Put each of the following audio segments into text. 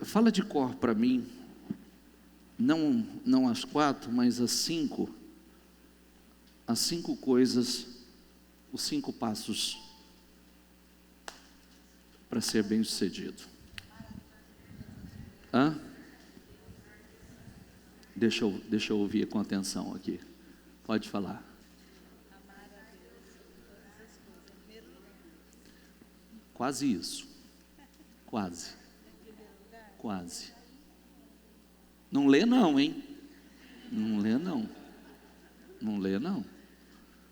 Fala de cor para mim, não as 4, mas as 5 coisas, os 5 passos para ser bem sucedido. Deixa eu ouvir com atenção aqui. Pode falar. Quase isso. Quase. Não lê não, hein? Não lê não.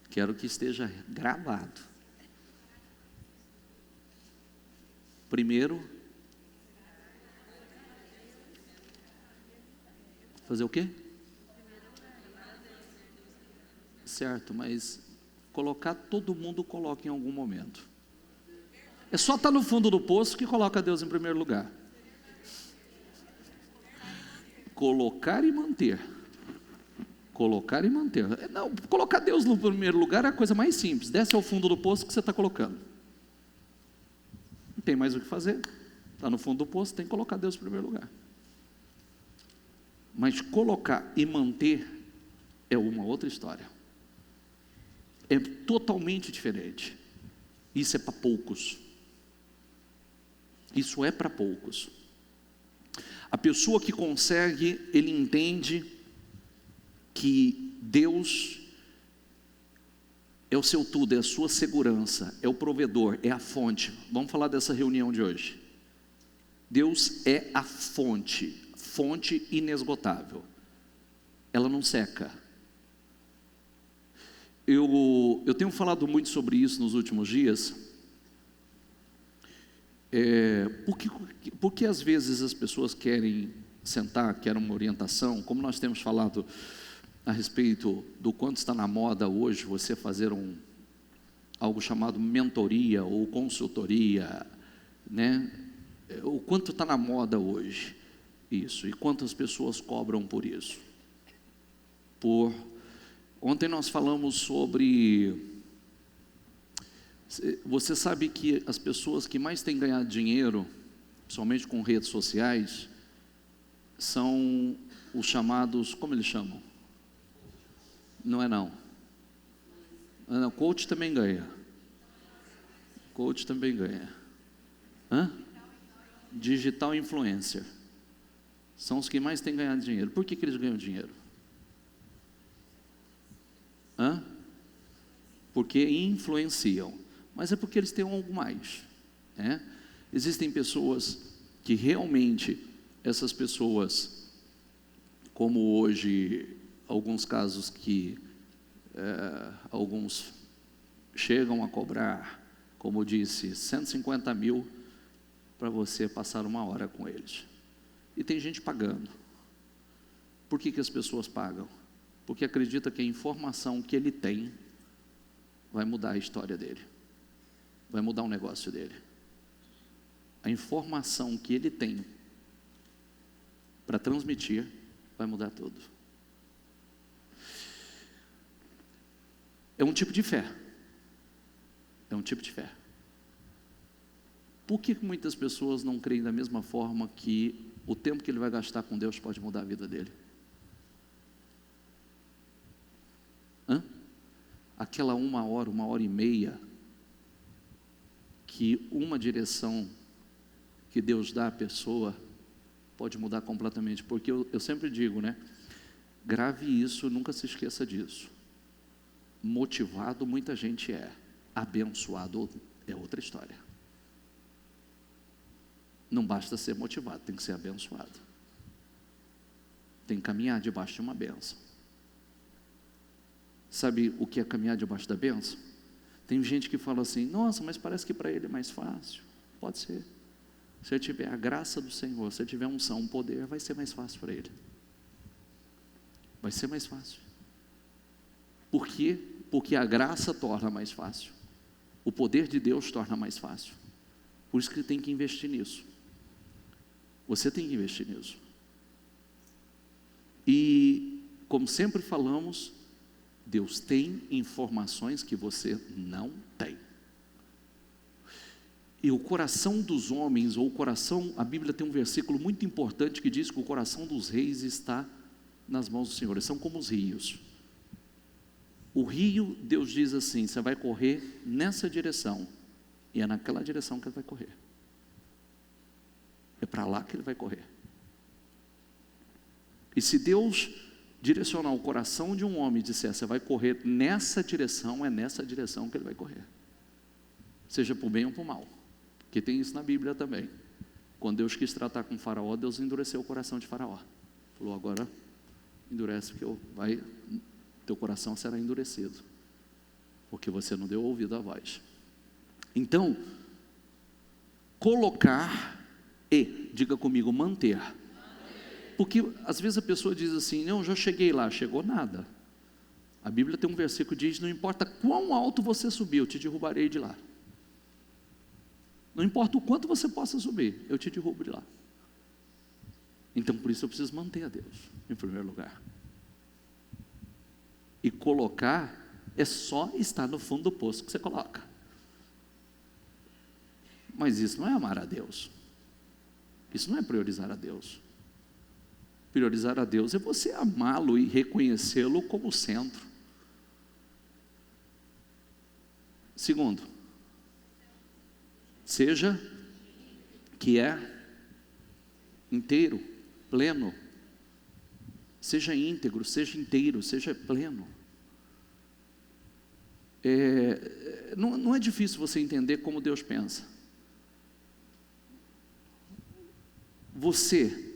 Quero que esteja gravado. Primeiro, fazer o quê? Certo, mas todo mundo coloca em algum momento. É só estar no fundo do poço que coloca Deus em primeiro lugar. Colocar e manter. Não, colocar Deus no primeiro lugar é a coisa mais simples. Desce ao fundo do poço que você está colocando. Não tem mais o que fazer. Está no fundo do poço, tem que colocar Deus em primeiro lugar. Mas colocar e manter é uma outra história. É totalmente diferente. Isso é para poucos. Isso é para poucos. A pessoa que consegue, ele entende que Deus é o seu tudo, é a sua segurança, é o provedor, é a fonte. Vamos falar dessa reunião de hoje. Deus é a fonte inesgotável. Ela não seca. Eu tenho falado muito sobre isso nos últimos dias. Porque às vezes as pessoas querem sentar, querem uma orientação, como nós temos falado a respeito do quanto está na moda hoje você fazer algo chamado mentoria ou consultoria, né? O quanto está na moda hoje isso, e quantas pessoas cobram por isso. Ontem nós falamos sobre... Você sabe que as pessoas que mais têm ganhado dinheiro, principalmente com redes sociais, são os chamados, como eles chamam? Não é não. Coach também ganha. Digital influencer. São os que mais têm ganhado dinheiro. Por que eles ganham dinheiro? Porque influenciam. Mas é porque eles têm algo mais, né? Existem pessoas que realmente, essas pessoas, como hoje, alguns casos que alguns chegam a cobrar, como eu disse, 150 mil para você passar 1 hora com eles. E tem gente pagando. Por que as pessoas pagam? Porque acredita que a informação que ele tem vai mudar a história dele. Vai mudar o negócio dele. A informação que ele tem para transmitir vai mudar tudo. É um tipo de fé. Por que muitas pessoas não creem da mesma forma que o tempo que ele vai gastar com Deus pode mudar a vida dele? Aquela 1 hora, 1h30, que uma direção que Deus dá à pessoa pode mudar completamente. Porque eu sempre digo, né? Grave isso, nunca se esqueça disso. Motivado muita gente é, abençoado é outra história. Não basta ser motivado, tem que ser abençoado. Tem que caminhar debaixo de uma bênção. Sabe o que é caminhar debaixo da bênção? Tem gente que fala assim, nossa, mas parece que para ele é mais fácil. Pode ser. Se ele tiver a graça do Senhor, se ele tiver unção, um poder, vai ser mais fácil para ele. Vai ser mais fácil. Por quê? Porque a graça torna mais fácil. O poder de Deus torna mais fácil. Por isso que tem que investir nisso. Você tem que investir nisso. E, como sempre falamos, Deus tem informações que você não tem. E o coração dos homens, ou o coração, a Bíblia tem um versículo muito importante que diz que o coração dos reis está nas mãos do Senhor. Eles são como os rios. O rio, Deus diz assim: você vai correr nessa direção, e é naquela direção que ele vai correr. É para lá que ele vai correr. E se Deus direcionar o coração de um homem e disser: você vai correr nessa direção, é nessa direção que ele vai correr. Seja por bem ou por mal. Porque tem isso na Bíblia também. Quando Deus quis tratar com Faraó, Deus endureceu o coração de Faraó. Falou: agora endurece, porque teu coração será endurecido, porque você não deu ouvido à voz. Então, colocar diga comigo, manter. Porque às vezes a pessoa diz assim: não, já cheguei lá. Chegou nada. A Bíblia tem um versículo que diz: não importa quão alto você subir, eu te derrubarei de lá. Não importa o quanto você possa subir, eu te derrubo de lá. Então por isso eu preciso manter a Deus em primeiro lugar. E colocar é só estar no fundo do poço que você coloca. Mas isso não é amar a Deus. Isso não é priorizar a Deus. Priorizar a Deus é você amá-lo e reconhecê-lo como centro. Segundo, seja que é inteiro, pleno. Seja íntegro, seja inteiro, seja pleno. Não é difícil você entender como Deus pensa. Você,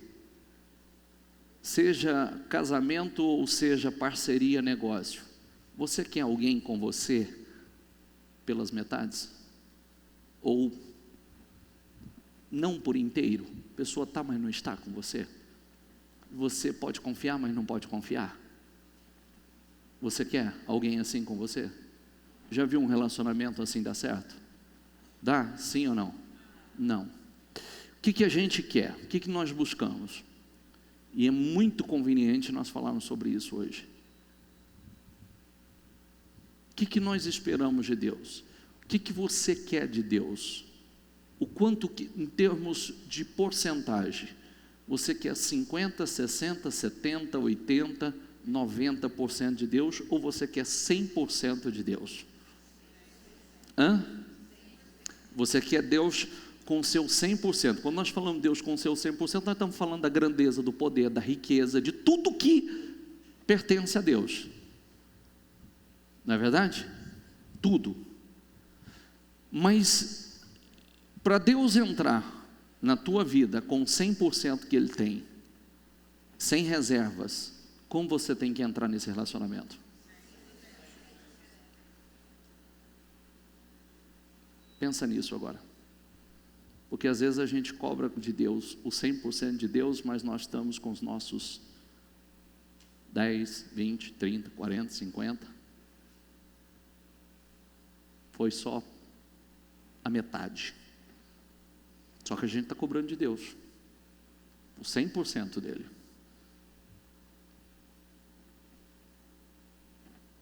seja casamento ou seja parceria, negócio, você quer alguém com você pelas metades? Ou não por inteiro? A pessoa está, mas não está com você? Você pode confiar, mas não pode confiar? Você quer alguém assim com você? Já viu um relacionamento assim dar certo? Dá? Sim ou não? Não. O que a gente quer? O que nós buscamos? E é muito conveniente nós falarmos sobre isso hoje. O que nós esperamos de Deus? O que você quer de Deus? O quanto que, em termos de porcentagem, você quer 50, 60, 70, 80, 90% de Deus, ou você quer 100% de Deus? Você quer Deus com o seu 100%. Quando nós falamos de Deus com o seu 100%, nós estamos falando da grandeza, do poder, da riqueza, de tudo que pertence a Deus. Não é verdade? Tudo. Mas, para Deus entrar na tua vida com 100% que Ele tem, sem reservas, como você tem que entrar nesse relacionamento? Pensa nisso agora. Porque às vezes a gente cobra de Deus o 100% de Deus, mas nós estamos com os nossos 10, 20, 30, 40, 50. Foi só a metade. Só que a gente está cobrando de Deus o 100% dele.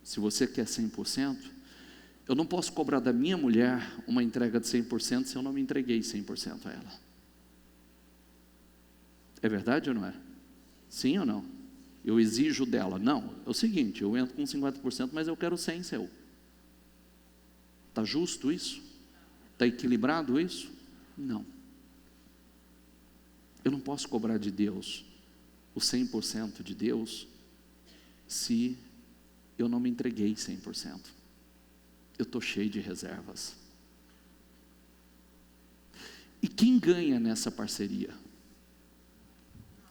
Se você quer 100%, eu não posso cobrar da minha mulher uma entrega de 100% se eu não me entreguei 100% a ela. É verdade ou não é? Sim ou não? Eu exijo dela. Não, é o seguinte, eu entro com 50%, mas eu quero 100 seu. Está justo isso? Está equilibrado isso? Não. Eu não posso cobrar de Deus o 100% de Deus se eu não me entreguei 100%. Eu estou cheio de reservas. E quem ganha nessa parceria?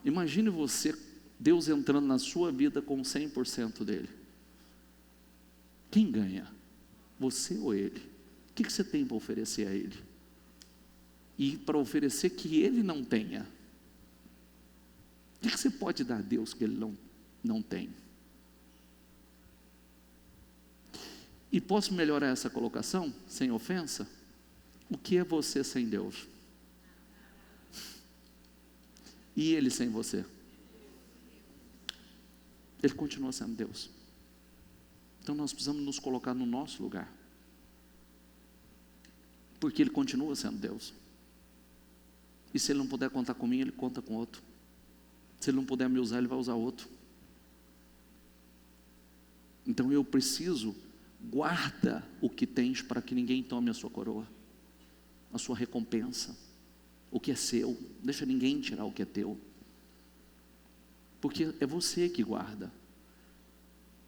Imagine você, Deus entrando na sua vida com 100% dele. Quem ganha? Você ou ele? O que você tem para oferecer a ele? E para oferecer que ele não tenha? O que você pode dar a Deus que ele não tem? E posso melhorar essa colocação, sem ofensa? O que é você sem Deus? E Ele sem você? Ele continua sendo Deus. Então nós precisamos nos colocar no nosso lugar. Porque Ele continua sendo Deus. E se Ele não puder contar com mim, Ele conta com outro. Se Ele não puder me usar, Ele vai usar outro. Então eu preciso, guarda o que tens para que ninguém tome a sua coroa, a sua recompensa, o que é seu. Deixa ninguém tirar o que é teu, porque é você que guarda.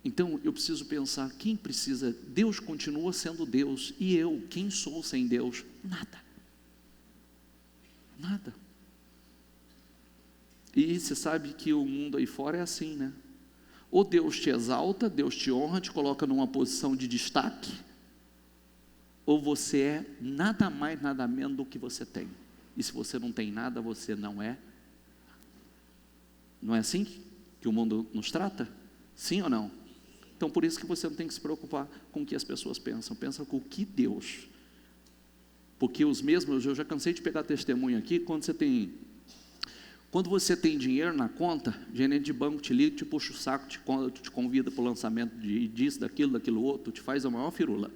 Então eu preciso pensar, quem precisa? Deus continua sendo Deus, e eu, quem sou sem Deus? Nada. Nada. E você sabe que o mundo aí fora é assim, né? Ou Deus te exalta, Deus te honra, te coloca numa posição de destaque, ou você é nada mais, nada menos do que você tem. E se você não tem nada, você não é. Não é assim que o mundo nos trata? Sim ou não? Então por isso que você não tem que se preocupar com o que as pessoas pensam. Pensa com o que Deus. Porque os mesmos, eu já cansei de pegar testemunho aqui, quando você tem dinheiro na conta, gerente de banco te liga, te puxa o saco, te convida para o lançamento disso, daquilo outro, te faz a maior firula.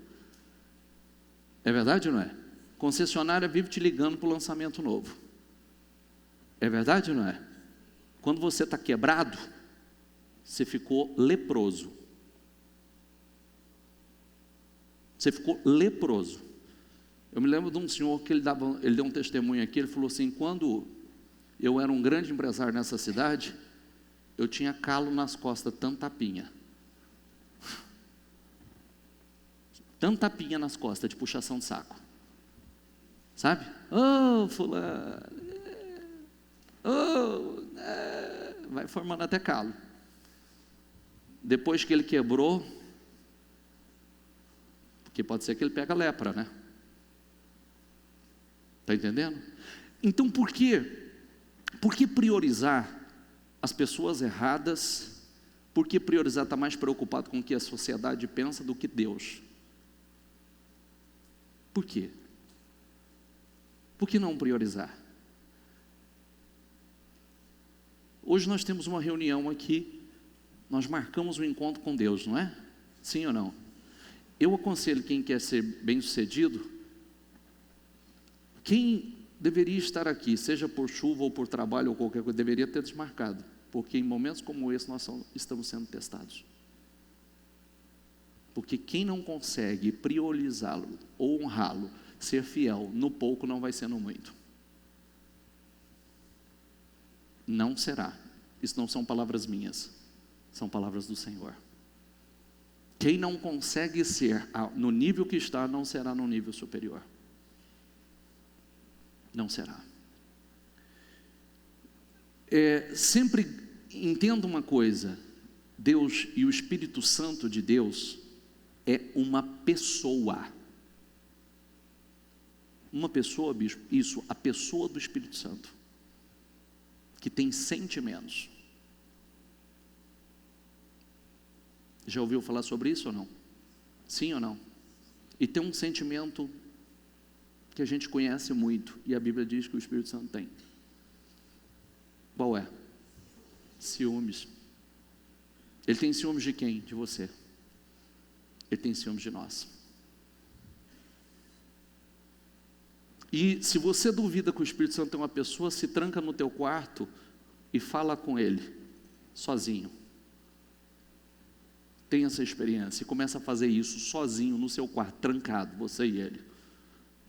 É verdade ou não é? Concessionária vive te ligando para o lançamento novo. É verdade ou não é? Quando você está quebrado, você ficou leproso. Você ficou leproso. Eu me lembro de um senhor que ele deu um testemunho aqui, ele falou assim, quando eu era um grande empresário nessa cidade, eu tinha calo nas costas, tanta tapinha. Tanta tapinha nas costas de puxação de saco. Sabe? Oh, fulano. Oh, vai formando até calo. Depois que ele quebrou, porque pode ser que ele pega lepra, né? Está entendendo? Então por quê? Por que priorizar as pessoas erradas? Por que priorizar, estar mais preocupado com o que a sociedade pensa do que Deus? Por quê? Por que não priorizar? Hoje nós temos uma reunião aqui, nós marcamos um encontro com Deus, não é? Sim ou não? Eu aconselho quem quer ser bem-sucedido, quem deveria estar aqui, seja por chuva ou por trabalho ou qualquer coisa, deveria ter desmarcado, porque em momentos como esse nós estamos sendo testados. Porque quem não consegue priorizá-lo ou honrá-lo, ser fiel no pouco, não vai ser no muito. Não será. Isso não são palavras minhas, são palavras do Senhor. Quem não consegue ser no nível que está, não será no nível superior. Não será. Sempre entenda uma coisa, Deus e o Espírito Santo de Deus é uma pessoa. Uma pessoa, bispo, isso, a pessoa do Espírito Santo, que tem sentimentos. Já ouviu falar sobre isso ou não? Sim ou não? E tem um sentimento que a gente conhece muito, e a Bíblia diz que o Espírito Santo tem. Qual é? Ciúmes. Ele tem ciúmes de quem? De você. Ele tem ciúmes de nós. E se você duvida que o Espírito Santo é uma pessoa, se tranca no teu quarto e fala com ele, sozinho. Tenha essa experiência e começa a fazer isso sozinho no seu quarto, trancado, você e ele.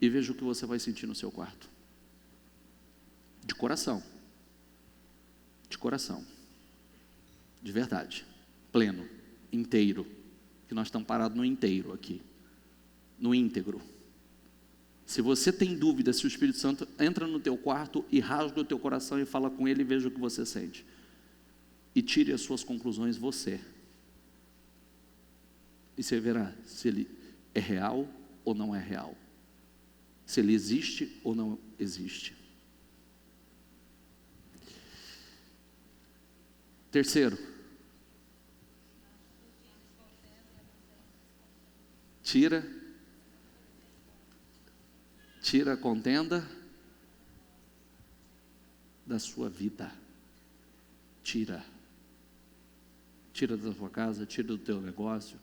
E veja o que você vai sentir no seu quarto. De coração. De coração. De verdade. Pleno. Inteiro. Que nós estamos parados no inteiro aqui. No íntegro. Se você tem dúvida se o Espírito Santo entra no teu quarto e rasga o teu coração e fala com ele e veja o que você sente. E tire as suas conclusões você. E você verá se ele é real ou não é real. Se ele existe ou não existe. Terceiro, tira a contenda da sua vida. Tira da tua casa, tira do teu negócio,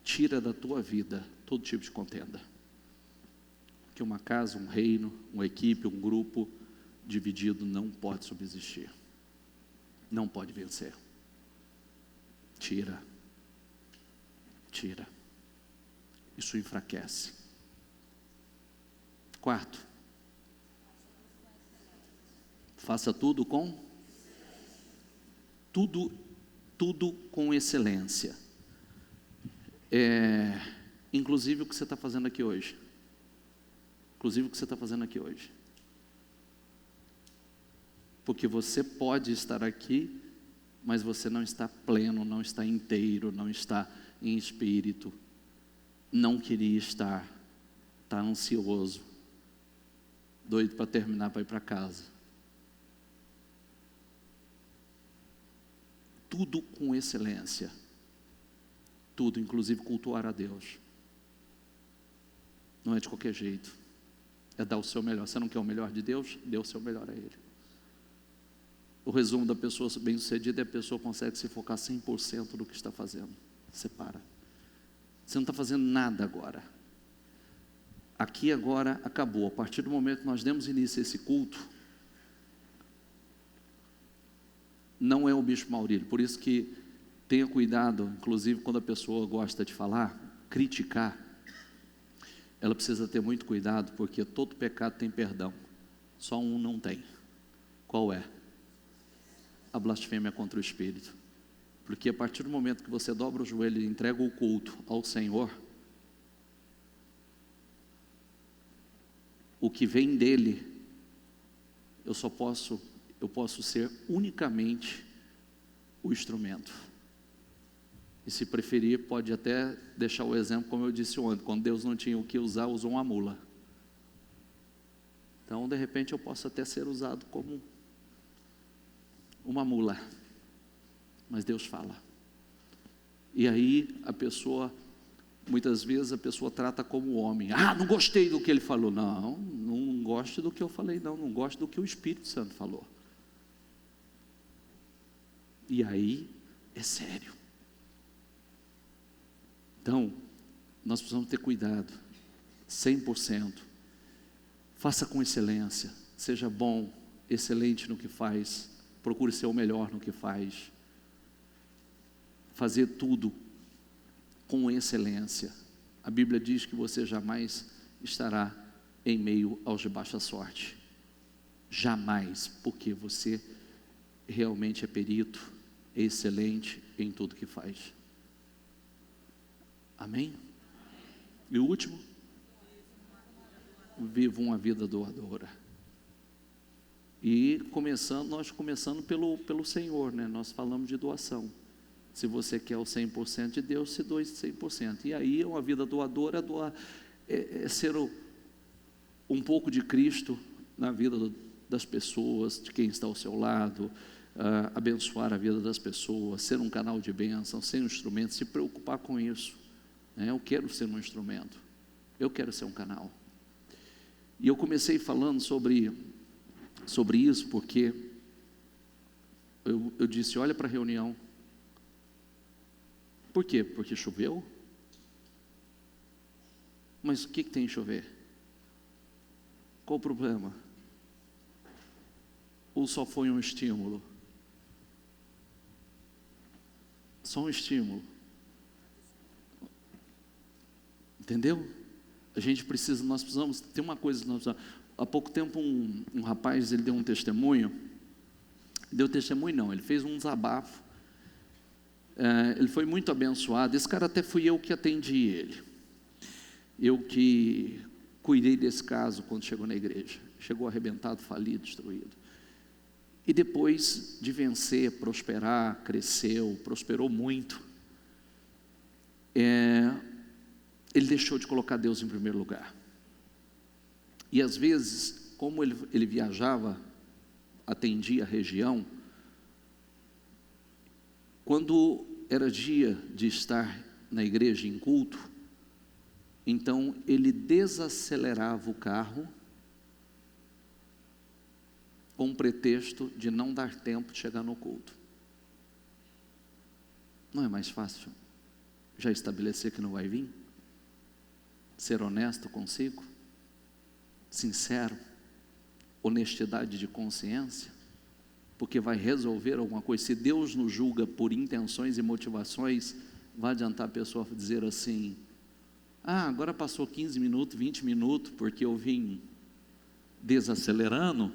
tira da tua vida todo tipo de contenda. que uma casa, um reino, uma equipe, um grupo dividido não pode subsistir, não pode vencer. Tira. Isso enfraquece. Quarto, faça tudo com excelência. Inclusive o que você está fazendo aqui hoje. Porque você pode estar aqui, mas você não está pleno, não está inteiro, não está em espírito, não queria estar, está ansioso, doido para terminar, para ir para casa. Tudo com excelência, tudo, inclusive cultuar a Deus. Não é de qualquer jeito, é dar o seu melhor. Você não quer o melhor de Deus? Dê o seu melhor a Ele. O resumo da pessoa bem-sucedida é a pessoa consegue se focar 100% no que está fazendo. Separa. Você não está fazendo nada agora. Aqui agora acabou. A partir do momento que nós demos início a esse culto, não é o Bispo Maurílio. Por isso que tenha cuidado, inclusive quando a pessoa gosta de falar, criticar, ela precisa ter muito cuidado, porque todo pecado tem perdão, só um não tem. Qual é? A blasfêmia contra o Espírito. Porque a partir do momento que você dobra o joelho e entrega o culto ao Senhor, o que vem dele, eu posso ser unicamente o instrumento. E se preferir, pode até deixar o exemplo, como eu disse ontem, quando Deus não tinha o que usar, usou uma mula. Então, de repente, eu posso até ser usado como uma mula, mas Deus fala. E aí a pessoa, muitas vezes a pessoa trata como homem. Não gostei do que ele falou. Não gosto do que eu falei, não gosto do que o Espírito Santo falou. E aí é sério. Então, nós precisamos ter cuidado, 100%. Faça com excelência, seja bom, excelente no que faz, procure ser o melhor no que faz. Fazer tudo com excelência. A Bíblia diz que você jamais estará em meio aos de baixa sorte. Jamais, porque você realmente é perito, é excelente em tudo que faz. Amém? E o último? Viva uma vida doadora. E nós começando pelo Senhor, né? Nós falamos de doação. Se você quer o 100% de Deus, se doe 100%. E aí uma vida doadora é ser um pouco de Cristo na vida das pessoas, de quem está ao seu lado, abençoar a vida das pessoas, ser um canal de bênção, ser um instrumento, se preocupar com isso. Eu quero ser um instrumento, eu quero ser um canal. E eu comecei falando sobre isso, porque eu disse, olha para a reunião. Por quê? Porque choveu? Mas o que tem em chover? Qual o problema? Ou só foi um estímulo? Só um estímulo. Entendeu? Nós precisamos, tem uma coisa que nós precisamos. Há pouco tempo um rapaz, ele deu um testemunho. Ele fez um desabafo. Ele foi muito abençoado. Esse cara até fui eu que atendi ele. Eu que cuidei desse caso quando chegou na igreja. Chegou arrebentado, falido, destruído. E depois de vencer, prosperar, prosperou muito. Ele deixou de colocar Deus em primeiro lugar. E às vezes, como ele viajava, atendia a região, quando era dia de estar na igreja em culto, então ele desacelerava o carro com o pretexto de não dar tempo de chegar no culto. Não é mais fácil já estabelecer que não vai vir? Ser honesto consigo? sincero, honestidade de consciência, porque vai resolver alguma coisa. Se Deus nos julga por intenções e motivações, vai adiantar a pessoa dizer assim: agora passou 15 minutos, 20 minutos, porque eu vim desacelerando,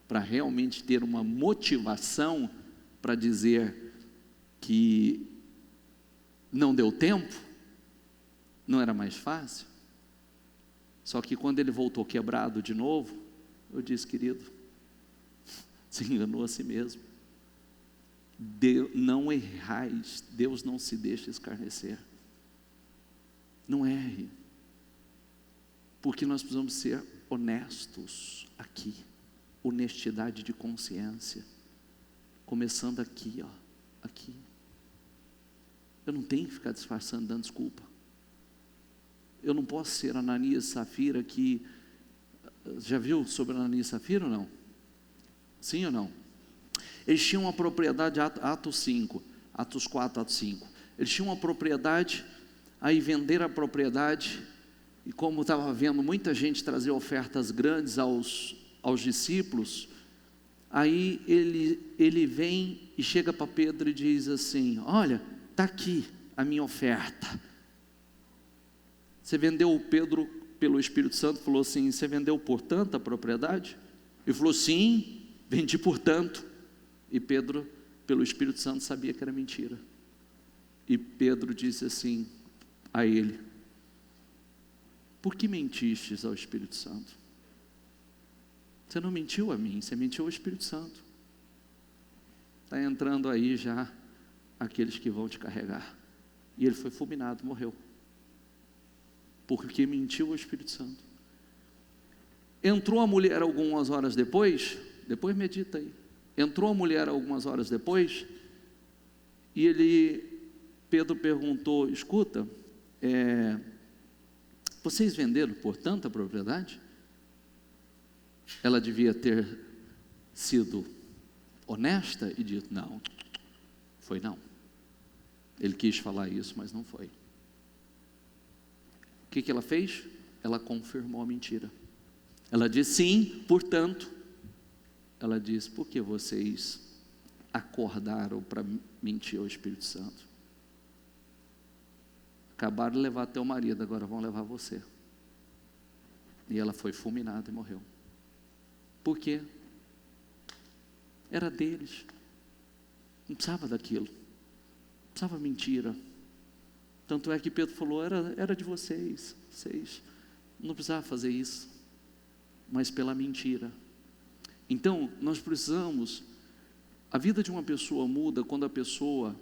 para realmente ter uma motivação para dizer que não deu tempo, não era mais fácil? Só que quando ele voltou quebrado de novo, eu disse: querido, se enganou a si mesmo. Não errais, Deus não se deixa escarnecer. Não erre, porque nós precisamos ser honestos aqui, honestidade de consciência, começando aqui, aqui. Eu não tenho que ficar disfarçando, dando desculpa. Eu não posso ser Ananias e Safira que, já viu sobre Ananias e Safira ou não? Sim ou não? Eles tinham uma propriedade, Atos 5, Atos 4, Atos 5, eles tinham uma propriedade, aí venderam a propriedade, e como estava vendo muita gente trazer ofertas grandes aos discípulos, aí ele vem e chega para Pedro e diz assim: olha, está aqui a minha oferta. Você vendeu? Pedro, pelo Espírito Santo, falou assim: você vendeu por tanta propriedade? Ele falou: sim, vendi por tanto. E Pedro, pelo Espírito Santo, sabia que era mentira. E Pedro disse assim a ele: por que mentistes ao Espírito Santo? Você não mentiu a mim, você mentiu ao Espírito Santo. Está entrando aí já aqueles que vão te carregar. E ele foi fulminado, morreu, porque mentiu ao Espírito Santo. Entrou a mulher algumas horas depois medita aí. Entrou a mulher algumas horas depois, e Pedro perguntou: escuta, vocês venderam por tanta propriedade? Ela devia ter sido honesta e dito: não, foi não. Ele quis falar isso, mas não foi. O que ela fez? Ela confirmou a mentira. Ela disse: sim, portanto. Ela disse: por que vocês acordaram para mentir ao Espírito Santo? Acabaram de levar teu marido, agora vão levar você. E ela foi fulminada e morreu. Por quê? Era deles. Não precisava daquilo. Não precisava mentira. Tanto é que Pedro falou: era de vocês. Vocês não precisavam fazer isso. Mas pela mentira. Então, nós precisamos, a vida de uma pessoa muda quando a pessoa,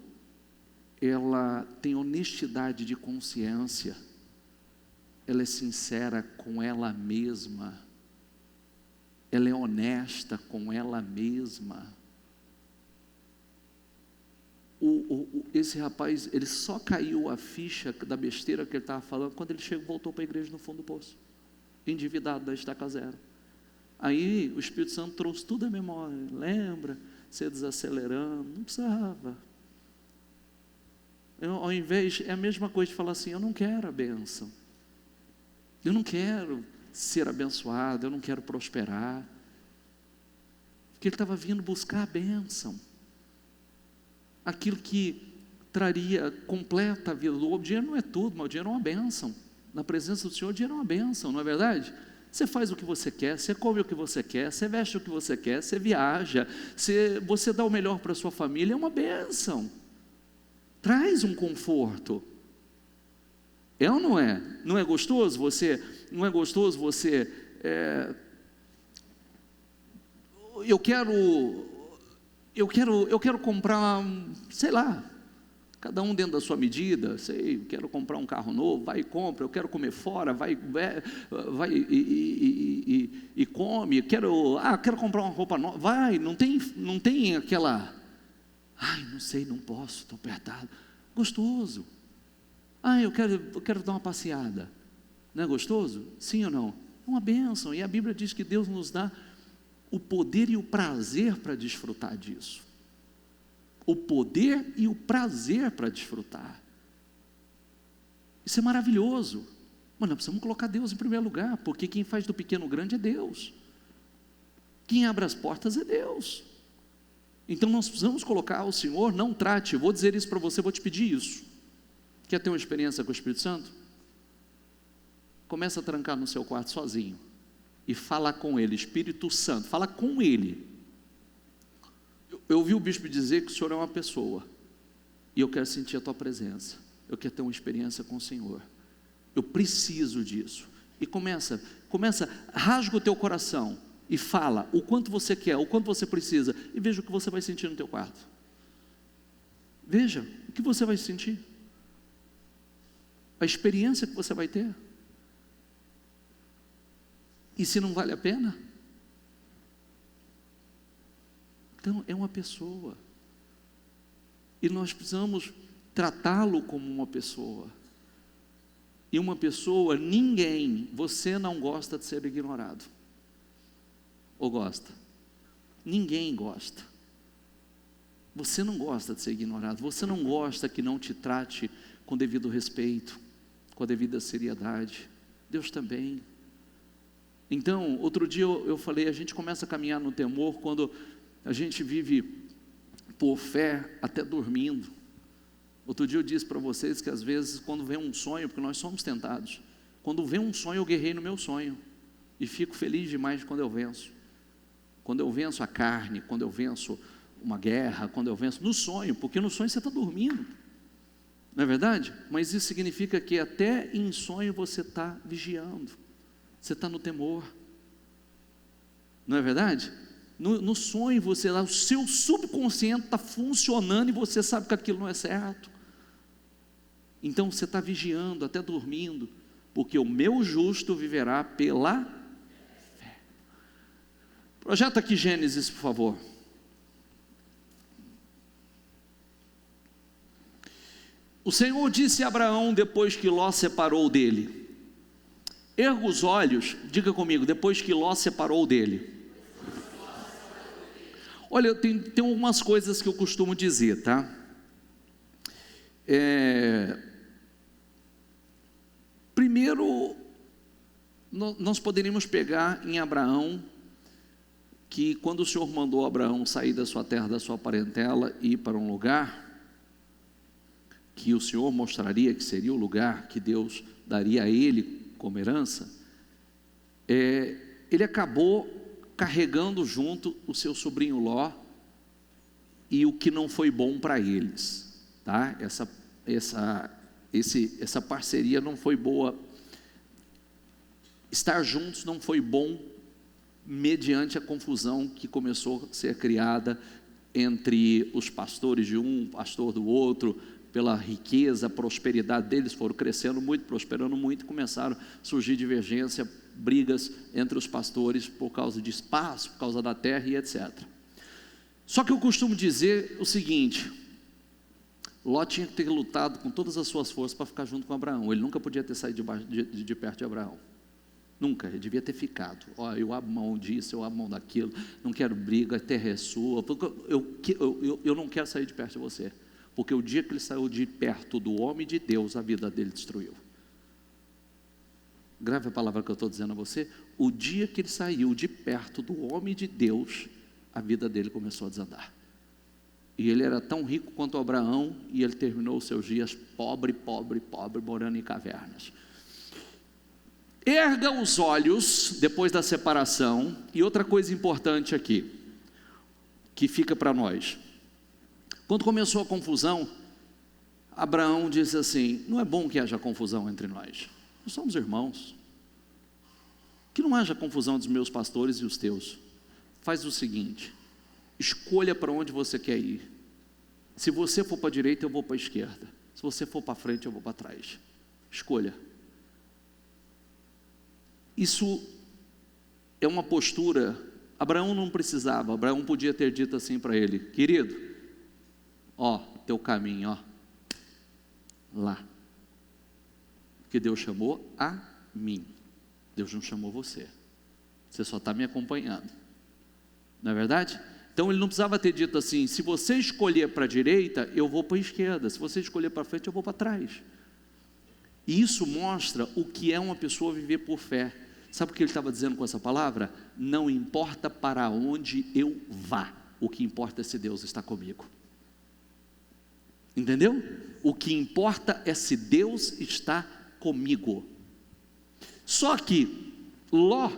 ela tem honestidade de consciência, ela é sincera com ela mesma, ela é honesta com ela mesma. Esse rapaz, ele só caiu a ficha da besteira que ele estava falando quando ele voltou para a igreja no fundo do poço, endividado da estaca zero. Aí o Espírito Santo trouxe tudo à memória. Lembra? Você desacelerando, não precisava. Ao invés, é a mesma coisa de falar assim: eu não quero a bênção, eu não quero ser abençoado, eu não quero prosperar. Porque ele estava vindo buscar a bênção, aquilo que traria completa a vida. O dinheiro não é tudo, mas o dinheiro é uma bênção. Na presença do Senhor, o dinheiro é uma bênção, não é verdade? Você faz o que você quer, você come o que você quer, você veste o que você quer, você viaja, você dá o melhor para a sua família, é uma bênção, traz um conforto. É ou não é? Não é gostoso você, eu quero comprar, sei lá, cada um dentro da sua medida. Quero comprar um carro novo, vai e compra. Eu quero comer fora, vai e come. Quero comprar uma roupa nova, vai. Não tem aquela, não sei, não posso, estou apertado. Gostoso. Eu quero dar uma passeada. Não é gostoso? Sim ou não? É uma bênção, e a Bíblia diz que Deus nos dá o poder e o prazer para desfrutar disso. O poder e o prazer para desfrutar. Isso é maravilhoso. Mas nós precisamos colocar Deus em primeiro lugar, porque quem faz do pequeno grande é Deus. Quem abre as portas é Deus. Então nós precisamos colocar o Senhor, não trate, eu vou dizer isso para você, vou te pedir isso. Quer ter uma experiência com o Espírito Santo? Começa a trancar no seu quarto sozinho e fala com Ele, Espírito Santo, fala com Ele. Eu ouvi o bispo dizer que o Senhor é uma pessoa, e eu quero sentir a tua presença, eu quero ter uma experiência com o Senhor, eu preciso disso. E começa, rasga o teu coração e fala o quanto você quer, o quanto você precisa, e veja o que você vai sentir no teu quarto. Veja o que você vai sentir, a experiência que você vai ter. E se não vale a pena? Então é uma pessoa, e nós precisamos tratá-lo como uma pessoa. E uma pessoa, você não gosta de ser ignorado. Ou gosta? Ninguém gosta. Você não gosta de ser ignorado, você não gosta que não te trate com devido respeito, com a devida seriedade. Deus também. Então, outro dia eu falei, a gente começa a caminhar no temor quando a gente vive por fé até dormindo. Outro dia eu disse para vocês que às vezes quando vem um sonho, porque nós somos tentados, quando vem um sonho eu guerrei no meu sonho, e fico feliz demais quando eu venço. Quando eu venço a carne, quando eu venço uma guerra, quando eu venço no sonho, porque no sonho você está dormindo, não é verdade? Mas isso significa que até em sonho você está vigiando, você está no temor, não é verdade? No sonho você lá, o seu subconsciente está funcionando e você sabe que aquilo não é certo. Então você está vigiando, até dormindo, porque o meu justo viverá pela fé. Projeta aqui Gênesis, por favor. O Senhor disse a Abraão depois que Ló separou dele. Erga os olhos, diga comigo, depois que Ló separou dele. Olha, tem algumas coisas que eu costumo dizer, tá? Primeiro, nós poderíamos pegar em Abraão, que quando o Senhor mandou Abraão sair da sua terra, da sua parentela, e ir para um lugar, que o Senhor mostraria que seria o lugar que Deus daria a ele como herança, ele acabou carregando junto o seu sobrinho Ló, e o que não foi bom para eles, tá? Essa parceria não foi boa, estar juntos não foi bom, mediante a confusão que começou a ser criada entre os pastores de um, pastor do outro, pela riqueza, a prosperidade deles, foram crescendo muito, prosperando muito, e começaram a surgir divergência, brigas entre os pastores por causa de espaço, por causa da terra e etc. Só que eu costumo dizer o seguinte: Ló tinha que ter lutado com todas as suas forças para ficar junto com Abraão. Ele nunca podia ter saído de perto de Abraão, nunca. Ele devia ter ficado. Eu abro mão disso, eu abro mão daquilo, não quero briga, a terra é sua, eu não quero sair de perto de você, porque o dia que ele saiu de perto do homem de Deus, a vida dele destruiu. Grave a palavra que eu estou dizendo a você. O dia que ele saiu de perto do homem de Deus, a vida dele começou a desandar. E ele era tão rico quanto Abraão, e ele terminou os seus dias pobre, morando em cavernas. Erga os olhos depois da separação. E outra coisa importante aqui, que fica para nós: quando começou a confusão, Abraão disse assim: não é bom que haja confusão entre nós somos irmãos, que não haja confusão dos meus pastores e os teus. Faz o seguinte, escolha para onde você quer ir. Se você for para a direita, eu vou para a esquerda. Se você for para frente, eu vou para trás. Escolha. Isso é uma postura. Abraão não precisava, Abraão podia ter dito assim para ele: querido, teu caminho, lá. Porque Deus chamou a mim, Deus não chamou você só está me acompanhando, não é verdade? Então ele não precisava ter dito assim: se você escolher para a direita, eu vou para a esquerda, se você escolher para frente, eu vou para trás. E isso mostra o que é uma pessoa viver por fé. Sabe o que ele estava dizendo com essa palavra? Não importa para onde eu vá, o que importa é se Deus está comigo. Entendeu? O que importa é se Deus está comigo. Só que Ló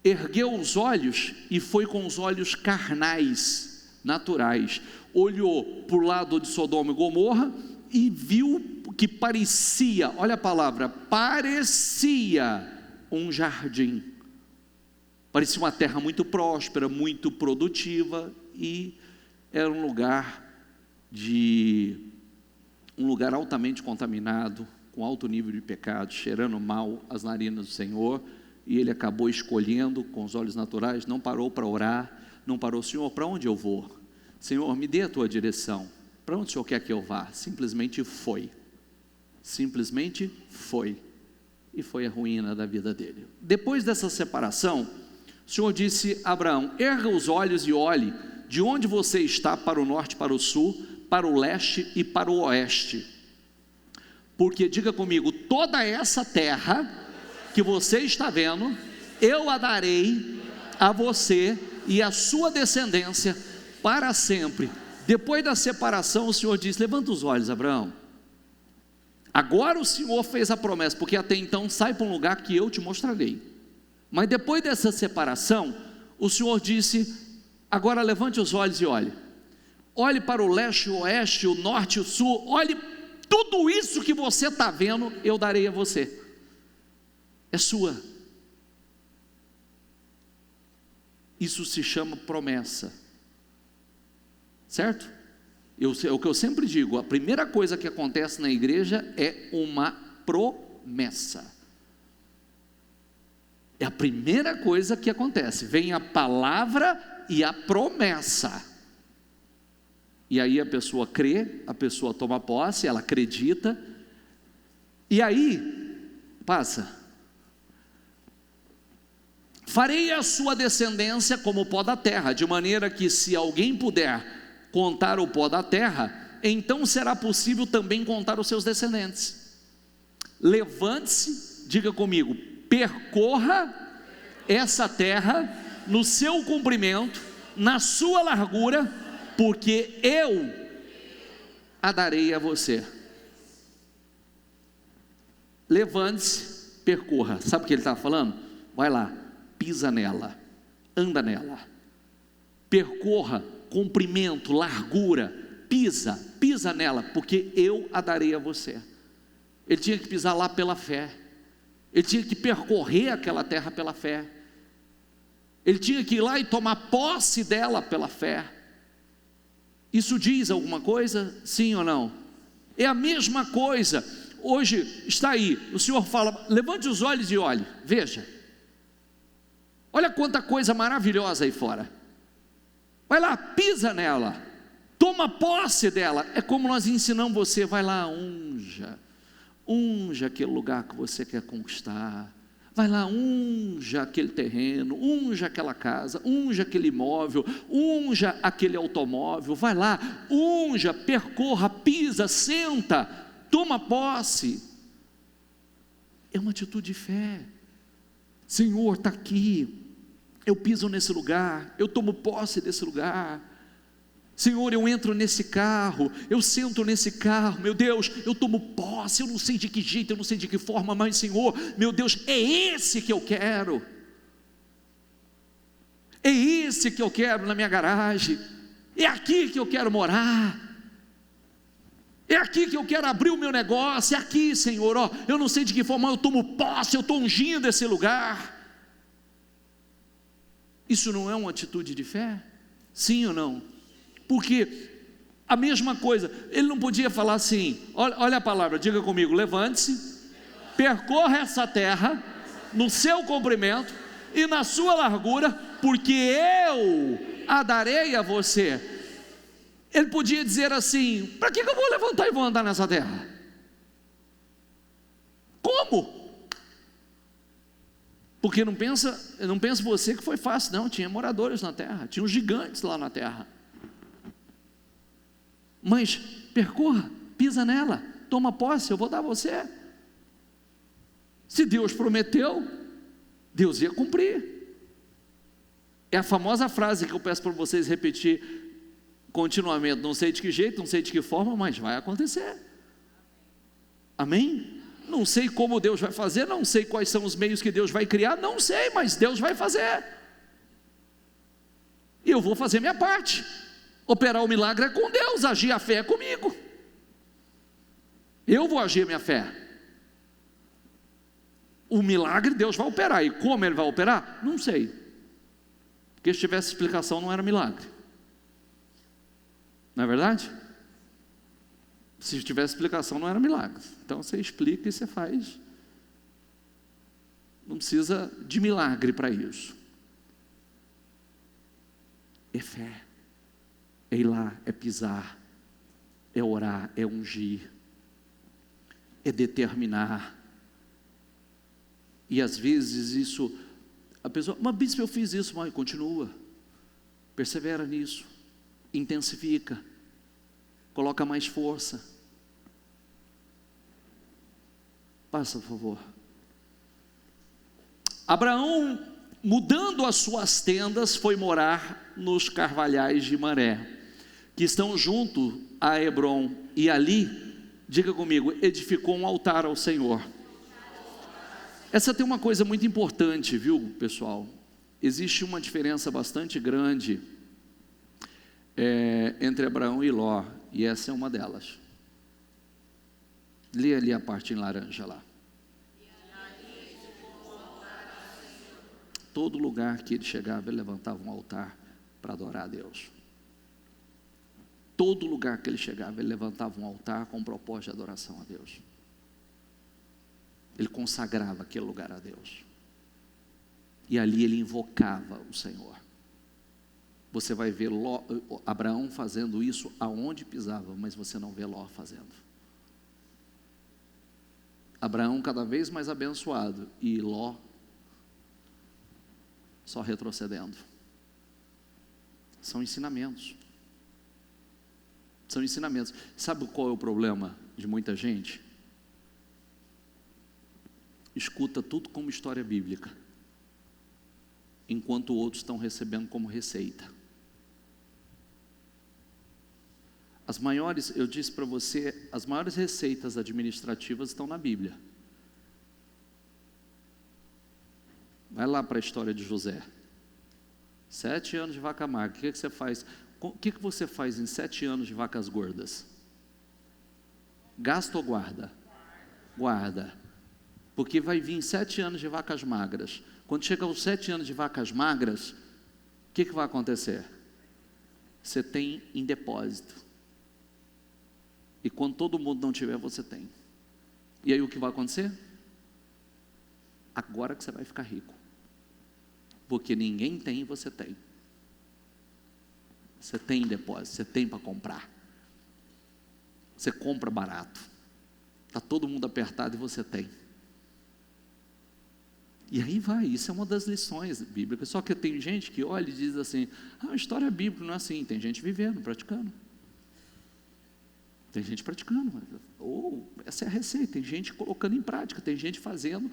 ergueu os olhos e foi com os olhos carnais, naturais. Olhou para o lado de Sodoma e Gomorra e viu que parecia, olha a palavra, parecia um jardim. Parecia uma terra muito próspera, muito produtiva, e era um lugar altamente contaminado, com alto nível de pecado, cheirando mal as narinas do Senhor. E ele acabou escolhendo com os olhos naturais, não parou para orar, não parou: Senhor, para onde eu vou? Senhor, me dê a tua direção, para onde o Senhor quer que eu vá? Simplesmente foi, e foi a ruína da vida dele. Depois dessa separação, o Senhor disse a Abraão: erga os olhos e olhe de onde você está, para o norte, para o sul, para o leste e para o oeste, porque, diga comigo, toda essa terra que você está vendo, eu a darei a você e a sua descendência para sempre. Depois da separação, o Senhor disse: levanta os olhos, Abraão. Agora o Senhor fez a promessa, porque até então, sai para um lugar que eu te mostrarei. Mas depois dessa separação, o Senhor disse: agora levante os olhos e olhe. Olhe para o leste, o oeste, o norte, o sul. Olhe, tudo isso que você está vendo, eu darei a você. É sua. Isso se chama promessa, certo? O que eu sempre digo, a primeira coisa que acontece na igreja é uma promessa. É a primeira coisa que acontece. Vem a palavra e a promessa. E aí a pessoa crê, a pessoa toma posse, ela acredita. E aí, passa: farei a sua descendência como o pó da terra, de maneira que, se alguém puder contar o pó da terra, então será possível também contar os seus descendentes. Levante-se, diga comigo, percorra essa terra no seu comprimento, na sua largura, porque eu a darei a você. Levante-se, percorra. Sabe o que ele estava falando? Vai lá, pisa nela, anda nela, percorra, comprimento, largura, pisa nela, porque eu a darei a você. Ele tinha que pisar lá pela fé, ele tinha que percorrer aquela terra pela fé, ele tinha que ir lá e tomar posse dela pela fé. Isso diz alguma coisa? Sim ou não? É a mesma coisa. Hoje está aí, o Senhor fala: levante os olhos e olhe, veja, olha quanta coisa maravilhosa aí fora. Vai lá, pisa nela, toma posse dela. É como nós ensinamos você: vai lá, unja aquele lugar que você quer conquistar. Vai lá, unja aquele terreno, unja aquela casa, unja aquele imóvel, unja aquele automóvel. Vai lá, unja, percorra, pisa, senta, toma posse. É uma atitude de fé. Senhor, está aqui, eu piso nesse lugar, eu tomo posse desse lugar. Senhor, eu entro nesse carro, eu sento nesse carro, meu Deus, eu tomo posse. Eu não sei de que jeito, eu não sei de que forma, mas Senhor, meu Deus, é esse que eu quero, é esse que eu quero na minha garagem, é aqui que eu quero morar, é aqui que eu quero abrir o meu negócio, é aqui, Senhor, ó, eu não sei de que forma, eu tomo posse, eu estou ungindo esse lugar. Isso não é uma atitude de fé? Sim ou não? Porque a mesma coisa, ele não podia falar assim: olha a palavra, diga comigo, levante-se, percorra essa terra no seu comprimento e na sua largura, porque eu a darei a você. Ele podia dizer assim: para que eu vou levantar e vou andar nessa terra? Como? Porque não pensa você que foi fácil, não. Tinha moradores na terra, tinha os gigantes lá na terra. Mas percorra, pisa nela, toma posse, eu vou dar a você. Se Deus prometeu, Deus ia cumprir. É a famosa frase que eu peço para vocês repetir continuamente: não sei de que jeito, não sei de que forma, mas vai acontecer. Amém? Não sei como Deus vai fazer, não sei quais são os meios que Deus vai criar, não sei, mas Deus vai fazer. E eu vou fazer minha parte. Operar o milagre é com Deus, agir a fé é comigo. Eu vou agir a minha fé. O milagre Deus vai operar, e como Ele vai operar? Não sei, porque se tivesse explicação não era milagre, não é verdade? Se tivesse explicação não era milagre. Então você explica e você faz. Não precisa de milagre para isso. É fé, é ir lá, é pisar, é orar, é ungir, é determinar. E às vezes isso, a pessoa, mas bispo, eu fiz isso, mas continua, persevera nisso, intensifica, coloca mais força. Passa, por favor. Abraão, mudando as suas tendas, foi morar nos carvalhais de Mamré, que estão junto a Hebrom, e ali, diga comigo, edificou um altar ao Senhor. Essa tem uma coisa muito importante, viu, pessoal? Existe uma diferença bastante grande entre Abraão e Ló, e essa é uma delas. Lê ali a parte em laranja lá. Todo lugar que ele chegava, ele levantava um altar para adorar a Deus. Todo lugar que ele chegava, ele levantava um altar com um propósito de adoração a Deus. Ele consagrava aquele lugar a Deus. E ali ele invocava o Senhor. Você vai ver Abraão fazendo isso aonde pisava, mas você não vê Ló fazendo. Abraão cada vez mais abençoado, e Ló só retrocedendo. São ensinamentos. São ensinamentos. Sabe qual é o problema de muita gente? Escuta tudo como história bíblica, enquanto outros estão recebendo como receita. As maiores, eu disse para você, as maiores receitas administrativas estão na Bíblia. Vai lá para a história de José. 7 anos de vaca magra. O que você faz? O que você faz em 7 anos de vacas gordas? Gasta ou guarda? Guarda. Porque vai vir 7 anos de vacas magras. Quando chega aos 7 anos de vacas magras, o que vai acontecer? Você tem em depósito. E quando todo mundo não tiver, você tem. E aí o que vai acontecer? Agora que você vai ficar rico. Porque ninguém tem e você tem. Você tem em depósito, você tem para comprar. Você compra barato. Está todo mundo apertado e você tem. E aí vai, isso é uma das lições bíblicas. Só que tem gente que olha e diz assim: a história bíblica não é assim. Tem gente vivendo, praticando. Tem gente praticando. Essa é a receita. Tem gente colocando em prática. Tem gente fazendo